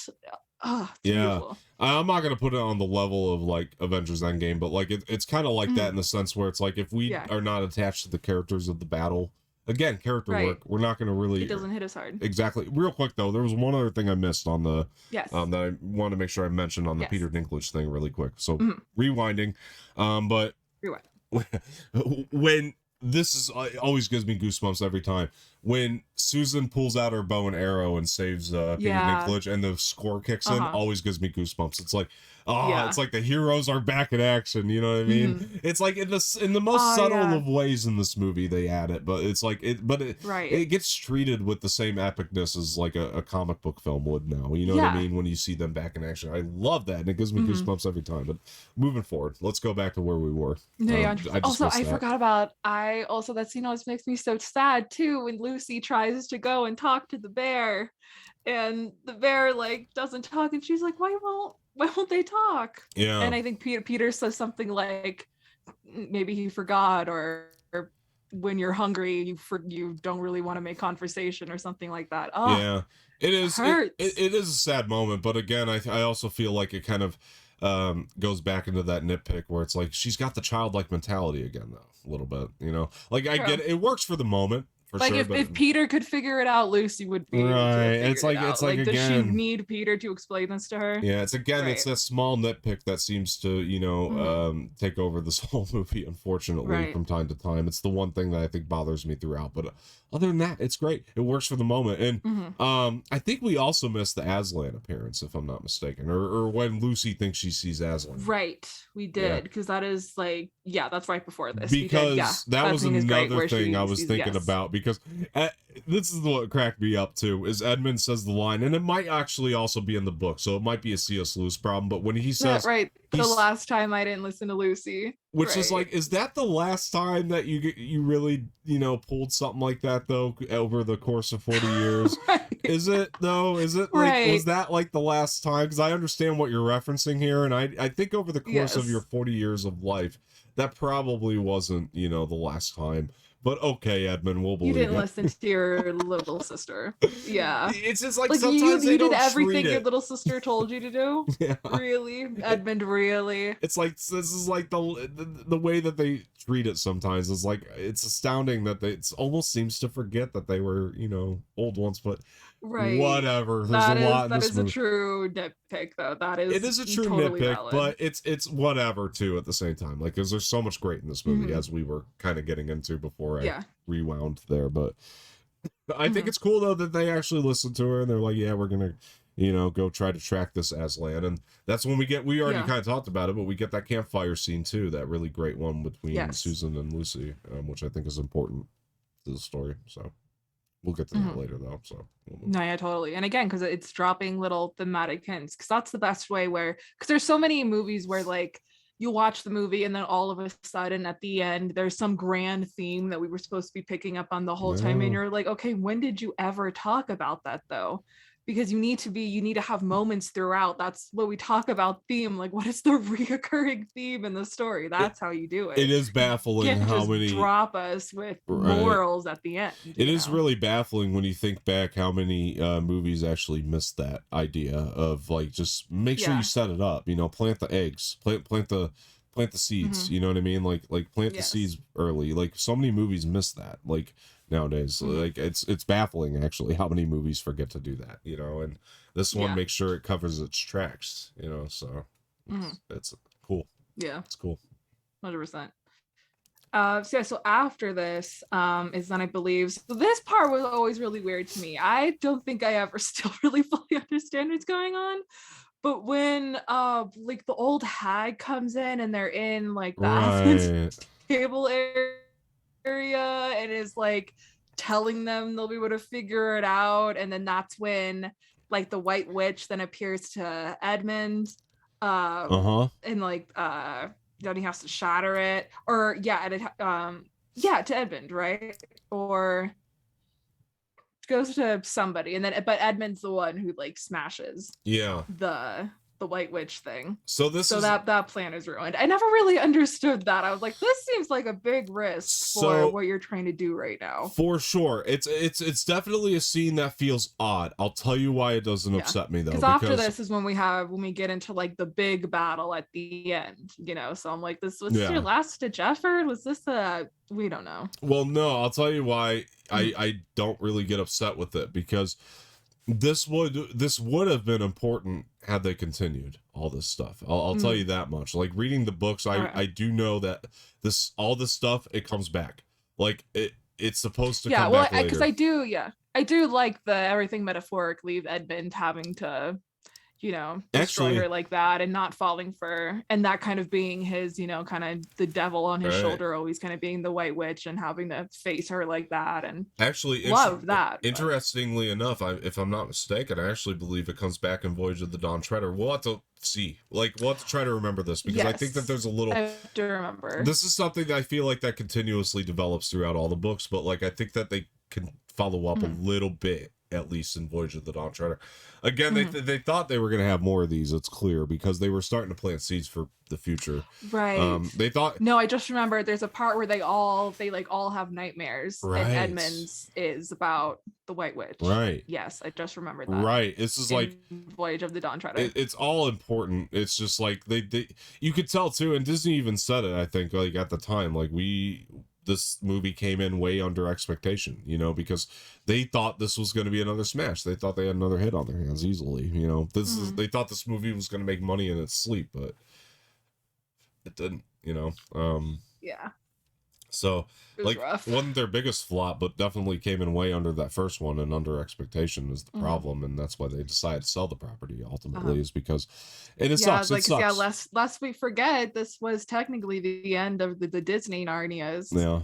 Oh, it's Yeah. beautiful. I'm not gonna put it on the level of like Avengers Endgame, but like it's kind of like that Mm, in the sense where it's like if we yeah, are not attached to the characters of the battle, again, character right. work, we're not gonna It really doesn't hit as hard. exactly. Real quick though, there was one other thing I missed on the Yes. that I want to make sure I mentioned on the Yes. Peter Dinklage thing really quick. So Mm-hmm. rewinding, but Rewind. when this is always gives me goosebumps every time when Susan pulls out her bow and arrow and saves Peter Yeah. Dinklage and the score kicks in, always gives me goosebumps. It's like, Yeah. it's like the heroes are back in action. You know what I mean? Mm-hmm. It's like in the most subtle Yeah. of ways in this movie they add it, but it's like Right. it gets treated with the same epicness as like a comic book film would now. You know what I mean? When you see them back in action, I love that, and it gives me goosebumps every time. But moving forward, let's go back to where we were. Yeah. I that. forgot about. That scene always makes me so sad too when Lucy tries to go and talk to the bear, and the bear like doesn't talk, and she's like, why won't they talk? Yeah. And I think Peter says something like maybe he forgot, or when you're hungry you don't really want to make conversation or something like that. Oh Yeah, it is. Hurts. It is a sad moment, but again, I also feel like it kind of goes back into that nitpick where it's like she's got the childlike mentality again, though a little bit. You know, like I get it, it works for the moment. For like sure, if Peter could figure it out, Lucy would be able to right. it's like again, does she need Peter to explain this to her? yeah, it's again, it's that small nitpick that seems to take over this whole movie. Unfortunately, from time to time, it's the one thing that I think bothers me throughout. But other than that, it's great. It works for the moment, and I think we also missed the Aslan appearance, if I'm not mistaken, or when Lucy thinks she sees Aslan. Right, we did because that is like that's right before this because that was another thing I was thinking about because this is what cracked me up too is Edmund says the line, and it might actually also be in the book, so it might be a C.S. Lewis problem, but when he says the last time I didn't listen to Lucy, which is like, is that the last time that you really pulled something like that though over the course of 40 years? Is it though? Is it like was that like the last time? Because I understand what you're referencing here, and I think over the course of your 40 years of life that probably wasn't the last time. But okay, Edmund, we'll believe you didn't it. listen to your little sister. Yeah, it's just like sometimes you did everything your little sister told you to do. Yeah, really, Edmund, really. It's like this is like the way that they treat it sometimes is like it's astounding that it almost seems to forget that they were old once, but whatever. There's a lot. That is a true nitpick, though. That is it is a true totally nitpick, valid. but it's whatever too at the same time. Like, because there's so much great in this movie as we were kind of getting into before I rewound there. But I think it's cool though that they actually listened to her and they're like, yeah, we're gonna go try to track this Aslan, and that's when we already kind of talked about it, but we get that campfire scene too, that really great one between Susan and Lucy, which I think is important to the story. So we'll get to that later though. So no, yeah, totally. And again, because it's dropping little thematic hints, because that's the best way because there's so many movies where like you watch the movie and then all of a sudden at the end there's some grand theme that we were supposed to be picking up on the whole time, and you're like, okay, when did you ever talk about that though? Because you need to have moments throughout. That's what we talk about theme. Like, what is the reoccurring theme in the story? That's how you do it. It is baffling how many drop us with morals at the end. It is really baffling when you think back how many movies actually missed that idea of like, just make sure you set it up. Plant the eggs, plant the seeds. You know what I mean? Like plant the seeds early. Like, so many movies miss that. Like, nowadays, like it's baffling actually how many movies forget to do that, and this one makes sure it covers its tracks, so it's cool. It's cool. 100%. So after this is then I believe, so this part was always really weird to me. I don't think I ever still really fully understand what's going on, but when like the old hag comes in and they're in like the table area and is like telling them they'll be able to figure it out, and then that's when like the white witch then appears to Edmund and like then he has to shatter it, or yeah, to Edmund, right? Or goes to somebody, and then but Edmund's the one who like smashes Yeah. the White Witch thing. So this So is that plan is ruined. I never really understood that. I was like, this seems like a big risk for what you're trying to do right now. For sure. It's definitely a scene that feels odd. I'll tell you why it doesn't upset me though. Because after this is when we get into like the big battle at the end, you know. So I'm like, this was your last ditch effort? Was this we don't know. Well, no, I'll tell you why I don't really get upset with it, because this would have been important had they continued all this stuff. I'll tell you that much. Like reading the books, I do know that all this stuff, it comes back. Like it's supposed to come back later. Because I do like the everything metaphorically, Edmund having to, you know, destroy her like that, and not falling for, and that kind of being his, you know, kind of the devil on his shoulder, always kind of being the White Witch and having to face her like that. And actually love that. Interestingly enough, if I'm not mistaken, I actually believe it comes back in Voyage of the Dawn Treader. We'll have to see. Like, we'll have to try to remember this, because I think that there's a little. I do remember. This is something that I feel like that continuously develops throughout all the books, but like I think that they can follow up a little bit, at least in Voyage of the Dawn Treader. Again, they thought they were going to have more of these, it's clear, because they were starting to plant seeds for the future. Right. They thought. No, I just remembered there's a part where they all have nightmares. Right. And Edmund's is about the White Witch. Right. Yes, I just remembered that. Right. This is like Voyage of the Dawn Treader. It's all important. It's just like they you could tell too, and Disney even said it, I think, like at the time, like this movie came in way under expectation, you know, because they thought this was going to be another smash. They thought they had another hit on their hands easily, you know. They thought this movie was going to make money in its sleep, but it didn't, you know. Yeah. So like rough. Wasn't their biggest flop, but definitely came in way under that first one, and under expectation is the problem, and that's why they decided to sell the property ultimately, is because, and it sucks. Like, it sucks. Yeah, lest we forget, this was technically the end of the Disney Narnias. Yeah.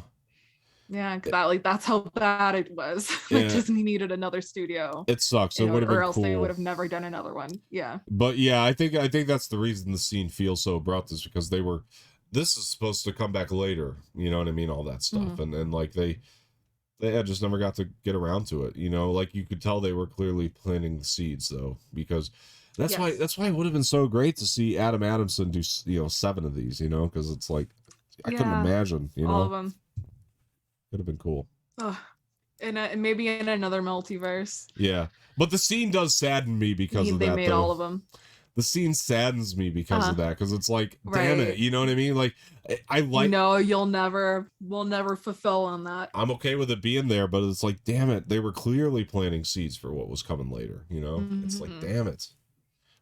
Yeah, because that's how bad it was. Like Disney needed another studio. It sucks. It would have been or else cool. They would have never done another one. Yeah. But yeah, I think that's the reason the scene feels so abrupt, is because this is supposed to come back later, you know what I mean, all that stuff, and like they had just never got to get around to it, you know. Like you could tell they were clearly planting the seeds though, because that's why it would have been so great to see Adam Adamson do, you know, 7 of these, you know, because it's like I couldn't imagine, you know, all of them. Could have been cool. Oh, and maybe in another multiverse. Yeah, but the scene does sadden me because of that. They made all of them. The scene saddens me because of that, because it's like, damn it, you know what I mean? Like, I like. No, we'll never fulfill on that. I'm okay with it being there, but it's like, damn it, they were clearly planting seeds for what was coming later. You know, it's like, damn it.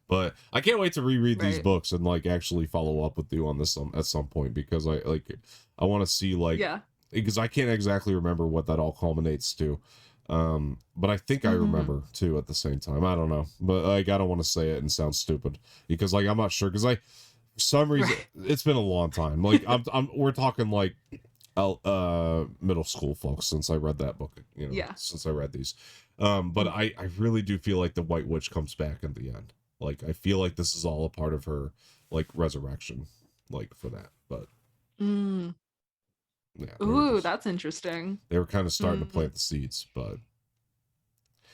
But I can't wait to reread these books and like actually follow up with you on this at some point, because I want to see like, because I can't exactly remember what that all culminates to. But I think I remember too at the same time. I don't know, but like I don't want to say it and sound stupid, because like I'm not sure, because for some reason it's been a long time. Like we're talking like middle school folks since I read that book, you know, since I read these. But I really do feel like the White Witch comes back at the end. Like I feel like this is all a part of her like resurrection, like for that. But yeah. Ooh, that's interesting. They were kind of starting to plant the seeds, but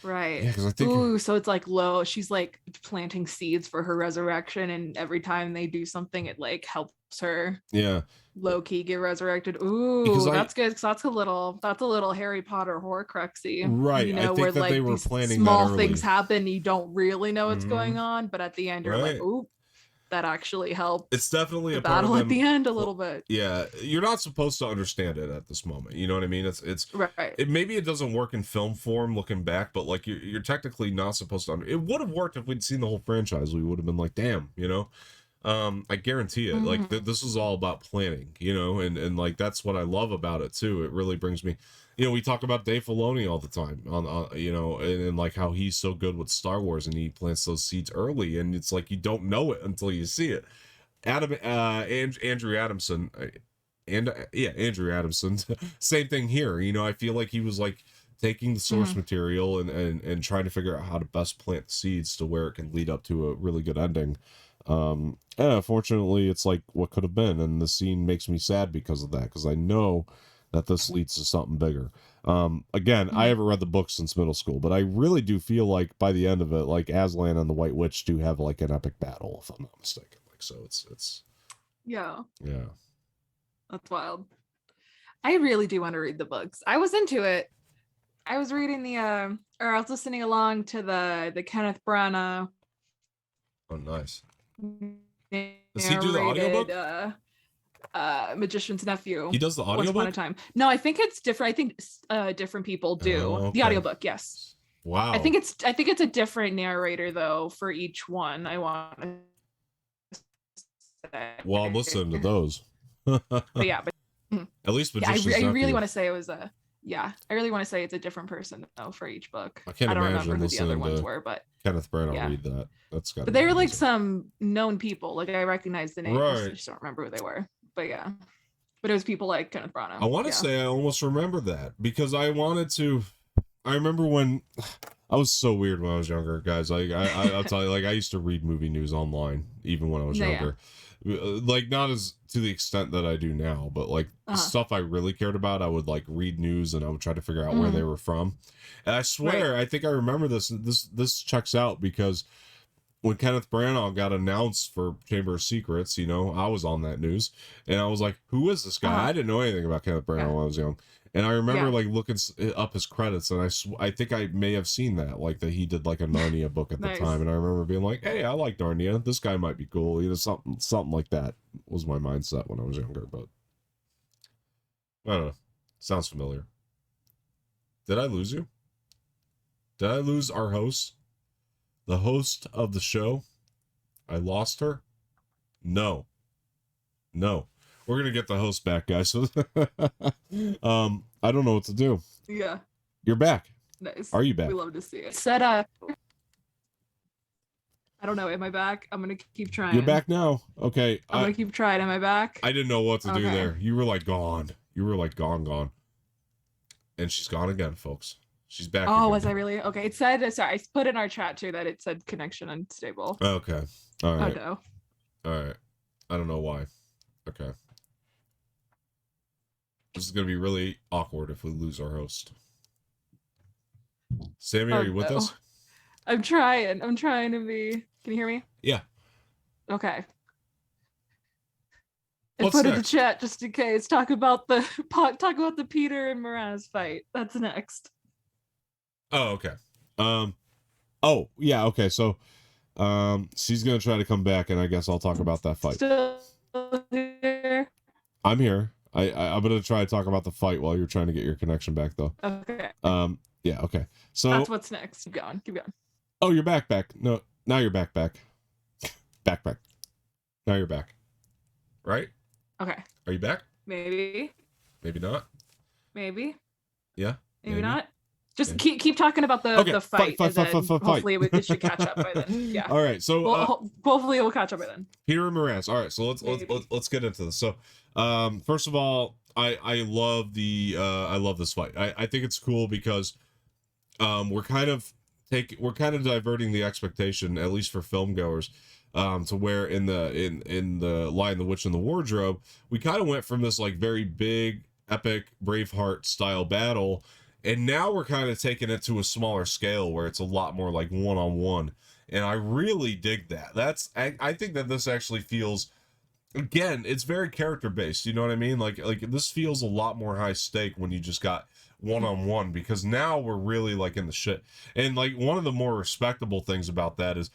right. Yeah, because I think. Ooh, so it's like she's like planting seeds for her resurrection, and every time they do something, it like helps her. Yeah. Low key get resurrected. Ooh, that's good. Because that's a little Harry Potter Horcruxy, right? You know, I think where that like they were these planning small things happen, you don't really know what's going on, but at the end you're like, Right. ooh, that actually helped. It's definitely the a part battle of at the end a little bit. Yeah, you're not supposed to understand it at this moment. You know what I mean? It's right. Maybe it doesn't work in film form looking back, but like you're technically not supposed to. It would have worked if we'd seen the whole franchise. We would have been like, damn, you know. I guarantee it. Like this is all about planning, you know, and like that's what I love about it too. It really brings me, you know, we talk about Dave Filoni all the time on you know, and like how he's so good with Star Wars and he plants those seeds early, and it's like you don't know it until you see it. Andrew Adamson, Andrew Adamson, same thing here. You know, I feel like he was like taking the source material and trying to figure out how to best plant the seeds to where it can lead up to a really good ending. Unfortunately, it's like what could have been, and the scene makes me sad because of that, because I know that this leads to something bigger. Again, I haven't read the book since middle school, but I really do feel like by the end of it, like Aslan and the White Witch do have like an epic battle, if I'm not mistaken. Like, so it's yeah, that's wild. I really do want to read the books. I was into it. I was reading or I was listening along to the Kenneth Branagh. Oh, nice. Does he do the audiobook? Magician's Nephew. He does the audiobook? Once upon a time. No, I think it's different. I think different people do the audiobook. Yes. Wow. I think it's a different narrator though for each one. I want to say. Well, I'm listening to those. But at least Magician's I Nephew. really want to say it was a I really want to say it's a different person though for each book. I can't don't imagine remember who the other ones were, but Kenneth Branagh read that. That's got. But they were like some known people. Like I recognize the names. Right. I just don't remember who they were. But yeah. But it was people like Kenneth Branagh. I want to say I almost remember that because I remember when I was so weird when I was younger, guys. I'll tell you, like I used to read movie news online even when I was younger. Like not as to the extent that I do now, but like stuff I really cared about, I would like read news and I would try to figure out where they were from. And I swear, I think I remember this checks out because when Kenneth Branagh got announced for Chamber of Secrets, you know, I was on that news and I was like, who is this guy? I didn't know anything about Kenneth Branagh when I was young. And I remember like looking up his credits, and I think I may have seen that, like that he did like a Narnia book at the time, and I remember being like, "Hey, I like Narnia. This guy might be cool." You know, something like that was my mindset when I was younger. But I don't know. Sounds familiar. Did I lose you? Did I lose our host? The host of the show? I lost her? No. We're gonna get the host back, guys. So, I don't know what to do. Yeah. You're back. Nice. Are you back? We love to see it. Said I don't know. Am I back? I'm gonna keep trying. You're back now. Okay. I'm gonna keep trying. Am I back? I didn't know what to do there. You were like gone. Gone. And she's gone again, folks. She's back. Oh, was I really? Okay. It said. Sorry, I put in our chat too that it said connection unstable. Okay. All right. Oh no. All right. I don't know why. Okay. This is going to be really awkward if we lose our host. Samee, are you with us? I'm trying to be. Can you hear me? Yeah. Okay. And put in the chat just in case. Talk about the Peter and Miraz fight. That's next. Oh, okay. Oh, yeah, okay. So she's going to try to come back, and I guess I'll talk about that fight. Still here? I'm here. I'm gonna try to talk about the fight while you're trying to get your connection back, though. Okay. Yeah. Okay. So that's what's next. Keep going. Oh, you're back. No, now you're back. Back. Now you're back. Right? Okay. Are you back? Maybe. Maybe not. Maybe. Yeah. Maybe not. Just keep talking about the fight. Hopefully it should catch up by then. Yeah. All right. So hopefully it will catch up by then. Peter and Miraz. All right. So let's get into this. So first of all, I love this fight. I think it's cool because we're kind of diverting the expectation, at least for film goers, to where in the Lion, the Witch, and the Wardrobe, we kind of went from this like very big, epic Braveheart style battle. And now we're kind of taking it to a smaller scale where it's a lot more like one-on-one. And I really dig that. I think that this actually feels, again, it's very character-based. You know what I mean? Like this feels a lot more high stake when you just got one-on-one, because now we're really like in the shit. And like one of the more respectable things about that is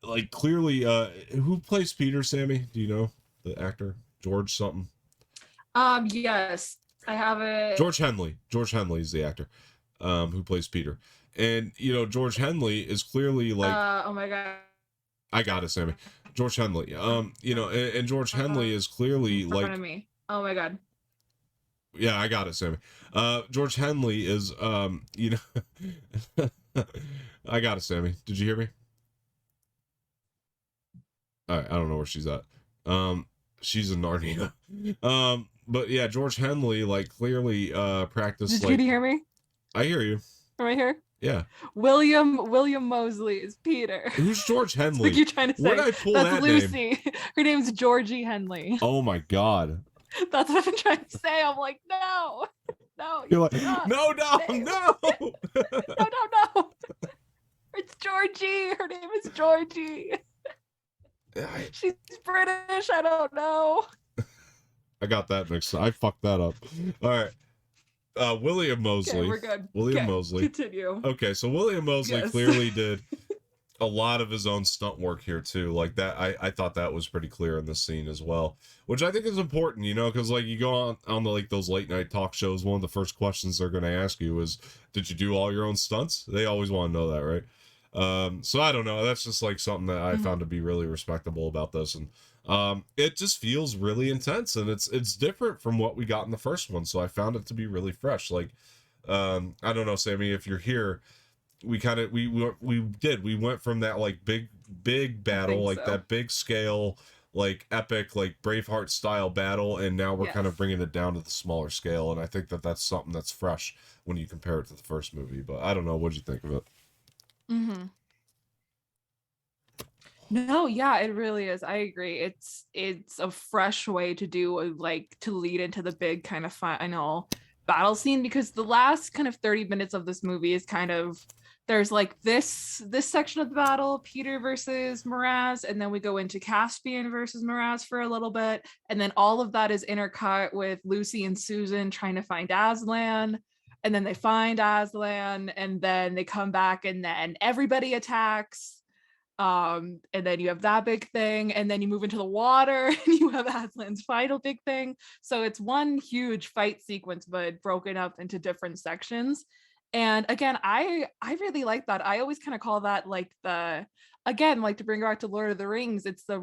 like clearly, who plays Peter, Samee? Do you know the actor? George something? Yes. I have it. George Henley is the actor who plays Peter. And, you know, George Henley is clearly like... oh my God. I got it, Samee. George Henley. You know, and George Henley is clearly like... in front of me. Oh my God. Yeah, I got it, Samee. George Henley is, you know... I got it, Samee. Did you hear me? All right, I don't know where she's at. She's in Narnia. But yeah, George Henley like clearly practiced. Did you hear me? I hear you. Am I here? Yeah. William Mosley is Peter. Who's George What Henley? you trying to say? Where did I pull That's that Lucy. name? Her name's Georgie Henley. Oh my God. That's what I've been trying to say. I'm like, no, You're like, not. no, No, no. It's Georgie. Her name is Georgie. She's British. I don't know. I got that mixed up. I fucked that up. All right. William Mosley. Okay, we're good. William Mosley. Continue. Okay, so William Mosley Yes. clearly did a lot of his own stunt work here too. Like that, I thought that was pretty clear in this scene as well, which I think is important, you know, because like you go on the, like those late night talk shows, one of the first questions they're going to ask you is, did you do all your own stunts? They always want to know that, right? So I don't know. That's just like something that I found to be really respectable about this, and it just feels really intense, and it's different from what we got in the first one. So I found it to be really fresh. Like, I don't know, Samee, if you're here, we kind of we went from that like big battle, like that big scale, like epic, like Braveheart style battle, and now we're kind of bringing it down to the smaller scale, and I think that that's something that's fresh when you compare it to the first movie. But I don't know, what'd you think of it? No, yeah, it really is. I agree. It's a fresh way to do, like, to lead into the big kind of final battle scene, because the last kind of 30 minutes of this movie is kind of, there's like this section of the battle, Peter versus Miraz, and then we go into Caspian versus Miraz for a little bit, and then all of that is intercut with Lucy and Susan trying to find Aslan, and then they find Aslan, and then they come back, and then everybody attacks. And then you have that big thing, and then you move into the water and you have Aslan's final big thing. So it's one huge fight sequence, but broken up into different sections. And again, I really like that. I always kind of call that like the, again, like to bring it back to Lord of the Rings, it's the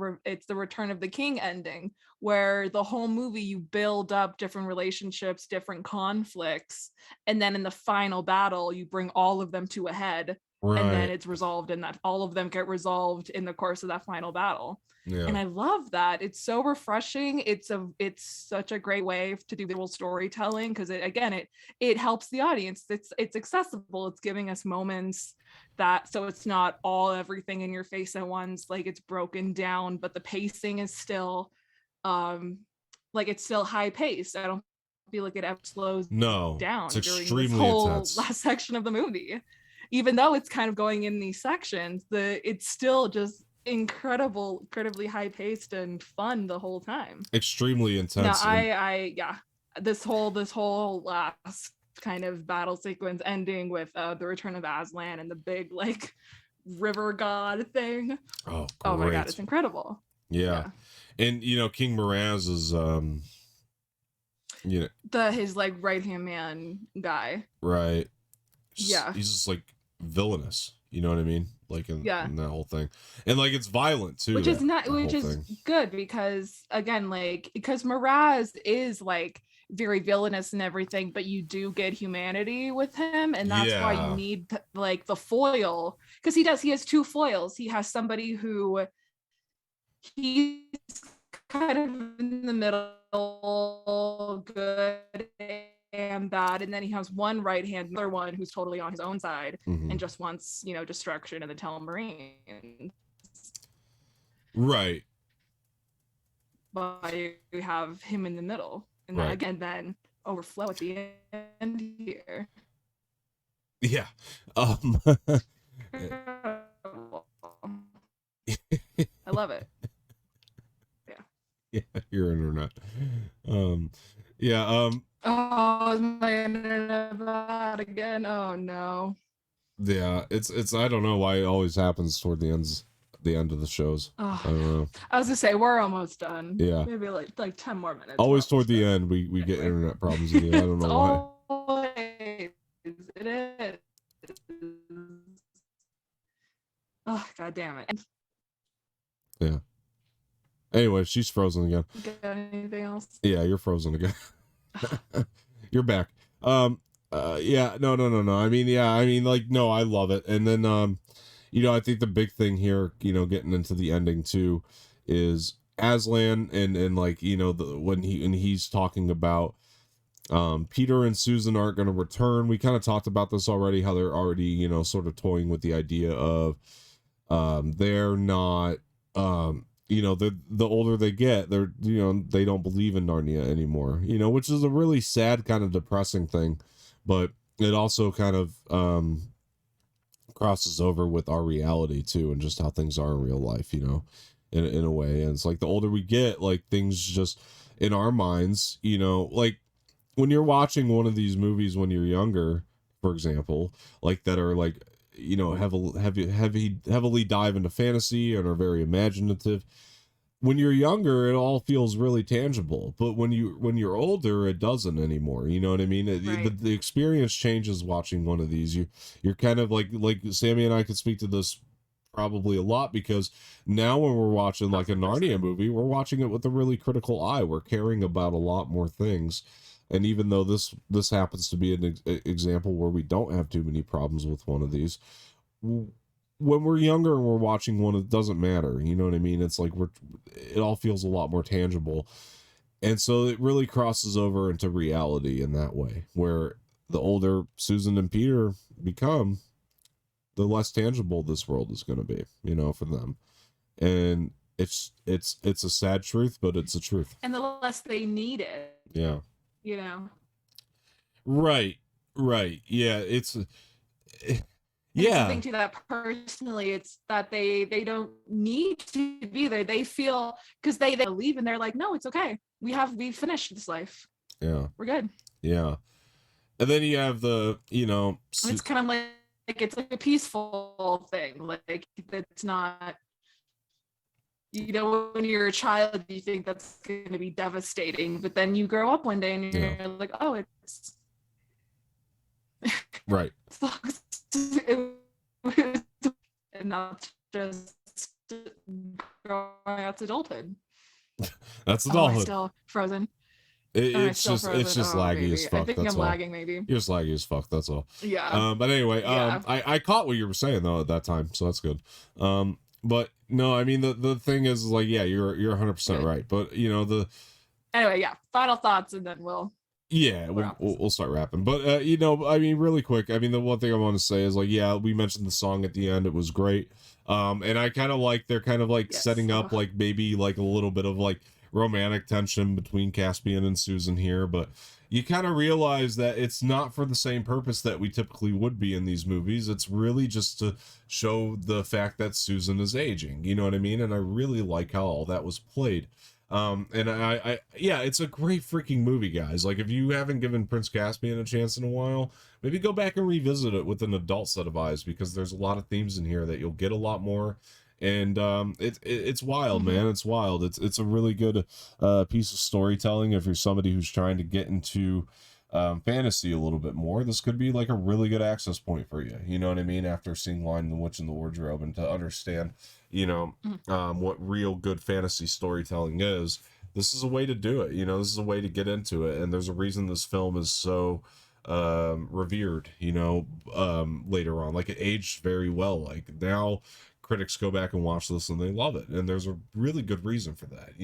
Return of the King ending, where the whole movie you build up different relationships, different conflicts, and then in the final battle you bring all of them to a head. Right. And then it's resolved, and that all of them get resolved in the course of that final battle. Yeah. And I love that. It's so refreshing. It's such a great way to do visual storytelling, because it helps the audience. It's accessible. It's giving us moments that, so it's not all everything in your face at once. Like, it's broken down, but the pacing is still like, it's still high paced. I don't feel like it ever slows down during this whole intense last section of the movie. Even though it's kind of going in these sections, it's still just incredibly high paced and fun the whole time. Extremely intense. Yeah, this whole last kind of battle sequence ending with the return of Aslan and the big like river god thing. Oh my god, it's incredible. Yeah. And you know, King Miraz is his like right hand man guy. Right. Yeah. He's just like villainous, you know what I mean, like in that whole thing, and like it's violent too, which is good, because again, like, because Miraz is like very villainous and everything, but you do get humanity with him, and that's why you need like the foil, because he has two foils. He has somebody who he's kind of in the middle, good and bad, and then he has one right hand, another one who's totally on his own side and just wants, destruction and the Telmarine. Right. But you have him in the middle, and then again, then overflow at the end here. Yeah. I love it. Yeah, your internet. Oh, is my internet bad again? Oh no. Yeah, it's I don't know why it always happens toward the end of the shows. I don't know. I was gonna say we're almost done. Yeah. Maybe like 10 more minutes. Always toward the end we get internet problems again. I don't know why. It is. Oh, god damn it. Yeah. Anyway, she's frozen again. Got anything else? Yeah, you're frozen again. You're back. No. I mean, like, no, I love it. And then, I think the big thing here, getting into the ending too, is Aslan and like, when he's talking about, Peter and Susan aren't going to return. We kind of talked about this already, how they're already, sort of toying with the idea of they're not, the older they get, they're, they don't believe in Narnia anymore, which is a really sad, kind of depressing thing, but it also kind of crosses over with our reality too, and just how things are in real life, in a way. And it's like the older we get, like things just in our minds, like when you're watching one of these movies when you're younger, for example, like that are like, heavily dive into fantasy and are very imaginative. When you're younger, it all feels really tangible, but when you're older, it doesn't anymore. You know what I mean? Right. The experience changes watching one of these. You're kind of like Samee and I could speak to this probably a lot, because now when we're watching like a Narnia movie, we're watching it with a really critical eye. We're caring about a lot more things. And even though this happens to be an example where we don't have too many problems with one of these, when we're younger and we're watching one, it doesn't matter. You know what I mean? It's like it all feels a lot more tangible. And so it really crosses over into reality in that way, where the older Susan and Peter become, the less tangible this world is going to be, for them. And it's a sad truth, but it's a truth. And the less they need it. Yeah. Right. Yeah. Yeah. I think to that personally, it's that they don't need to be there. They feel, because they leave and they're like, no, it's okay. We finished this life. Yeah. We're good. Yeah. And then you have the, it's kind of like it's like a peaceful thing. Like it's not, when you're a child, you think that's going to be devastating, but then you grow up one day and you're like, oh, it's right. And not just growing out to adulthood. That's adulthood. Still frozen. It's just laggy as fuck. I think I'm lagging, maybe. You're just laggy as fuck. That's all. Yeah. But anyway, I caught what you were saying though at that time, so that's good. But no, I mean the thing is like, yeah, you're 100% right. But anyway, yeah. Final thoughts, and then we'll start rapping. But I mean, really quick. I mean, the one thing I want to say is like, yeah, we mentioned the song at the end. It was great. And I kind of like they're kind of like setting up like maybe like a little bit of like romantic tension between Caspian and Susan here, but you kind of realize that it's not for the same purpose that we typically would be in these movies. It's really just to show the fact that Susan is aging, you know what I mean? And I really like how all that was played. And I it's a great freaking movie, guys. Like, if you haven't given Prince Caspian a chance in a while, maybe go back and revisit it with an adult set of eyes, because there's a lot of themes in here that you'll get a lot more. And it's wild, man. It's wild. It's a really good piece of storytelling. If you're somebody who's trying to get into fantasy a little bit more, this could be like a really good access point for you. You know what I mean? After seeing Lion, the Witch, and the Wardrobe, and to understand, what real good fantasy storytelling is, this is a way to do it. This is a way to get into it. And there's a reason this film is so revered, later on. Like, it aged very well. Like, now critics go back and watch this and they love it, and there's a really good reason for that.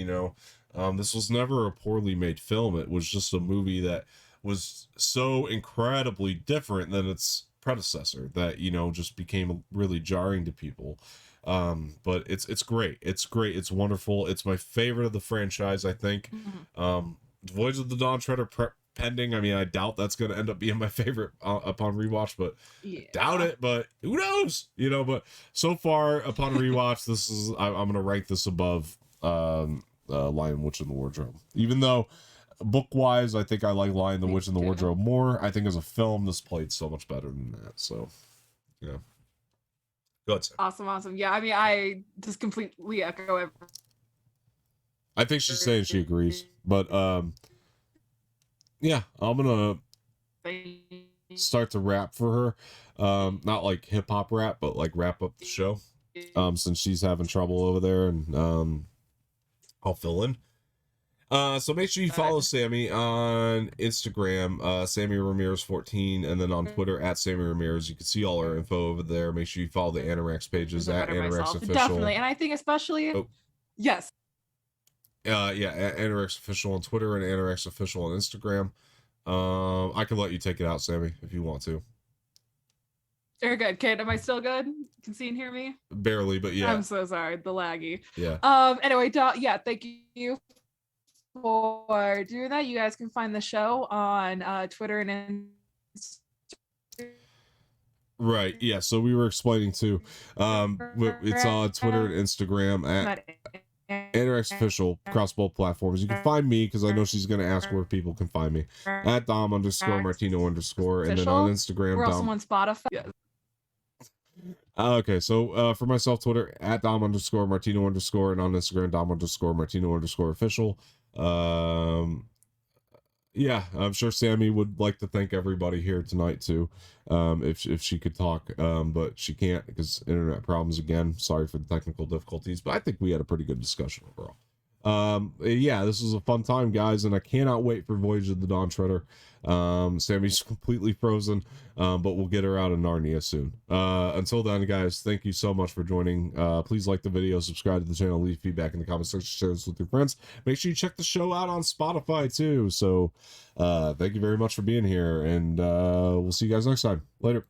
This was never a poorly made film. It was just a movie that was so incredibly different than its predecessor that just became really jarring to people. But it's great. It's wonderful. It's my favorite of the franchise, I think. Voyage of the Dawn Treader pending. I mean, I doubt that's going to end up being my favorite upon rewatch, but doubt it, but who knows, but so far upon rewatch, this is, I'm going to rank this above Lion, Witch, and the Wardrobe. Even though book wise, I think I like Lion, the Witch, and the Wardrobe more, I think as a film, this played so much better than that. So, yeah. Go ahead, Awesome. Yeah, I mean, I just completely echo it. I think she's saying she agrees, but yeah, I'm gonna start to rap for her. Not like hip hop rap, but like wrap up the show. Since she's having trouble over there, and I'll fill in. So make sure you follow Samee on Instagram, Samee Ramirez 14, and then on Twitter at Samee Ramirez. You can see all our info over there. Make sure you follow the Anorex pages at Anorex Official. Definitely, and I think especially Anorex Official on Twitter and Anorex Official on Instagram. I can let you take it out, Samee, if you want to. You're good, kid. Am I still good? Can see and hear me? Barely, but yeah. I'm so sorry, the laggy. Yeah. Anyway, yeah, thank you for doing that. You guys can find the show on Twitter and Instagram. Right. Yeah. So we were explaining too. It's on Twitter and Instagram at Interact Official across both platforms. You can find me because I know she's going to ask where people can find me at Dom_Martino_, and then on Instagram. We're also on Spotify. Yes. Okay, so for myself, Twitter at Dom_Martino_, and on Instagram Dom_Martino_official. Yeah, I'm sure Samee would like to thank everybody here tonight too, if she could talk, but she can't because internet problems again. Sorry for the technical difficulties, but I think we had a pretty good discussion overall. Yeah, this was a fun time, guys, and I cannot wait for Voyage of the Dawn Treader. Samee's completely frozen, but we'll get her out of Narnia soon. Until then, guys, thank you so much for joining. Please like the video, subscribe to the channel, leave feedback in the comment section, share this with your friends. Make sure you check the show out on Spotify too. So thank you very much for being here, and we'll see you guys next time. Later.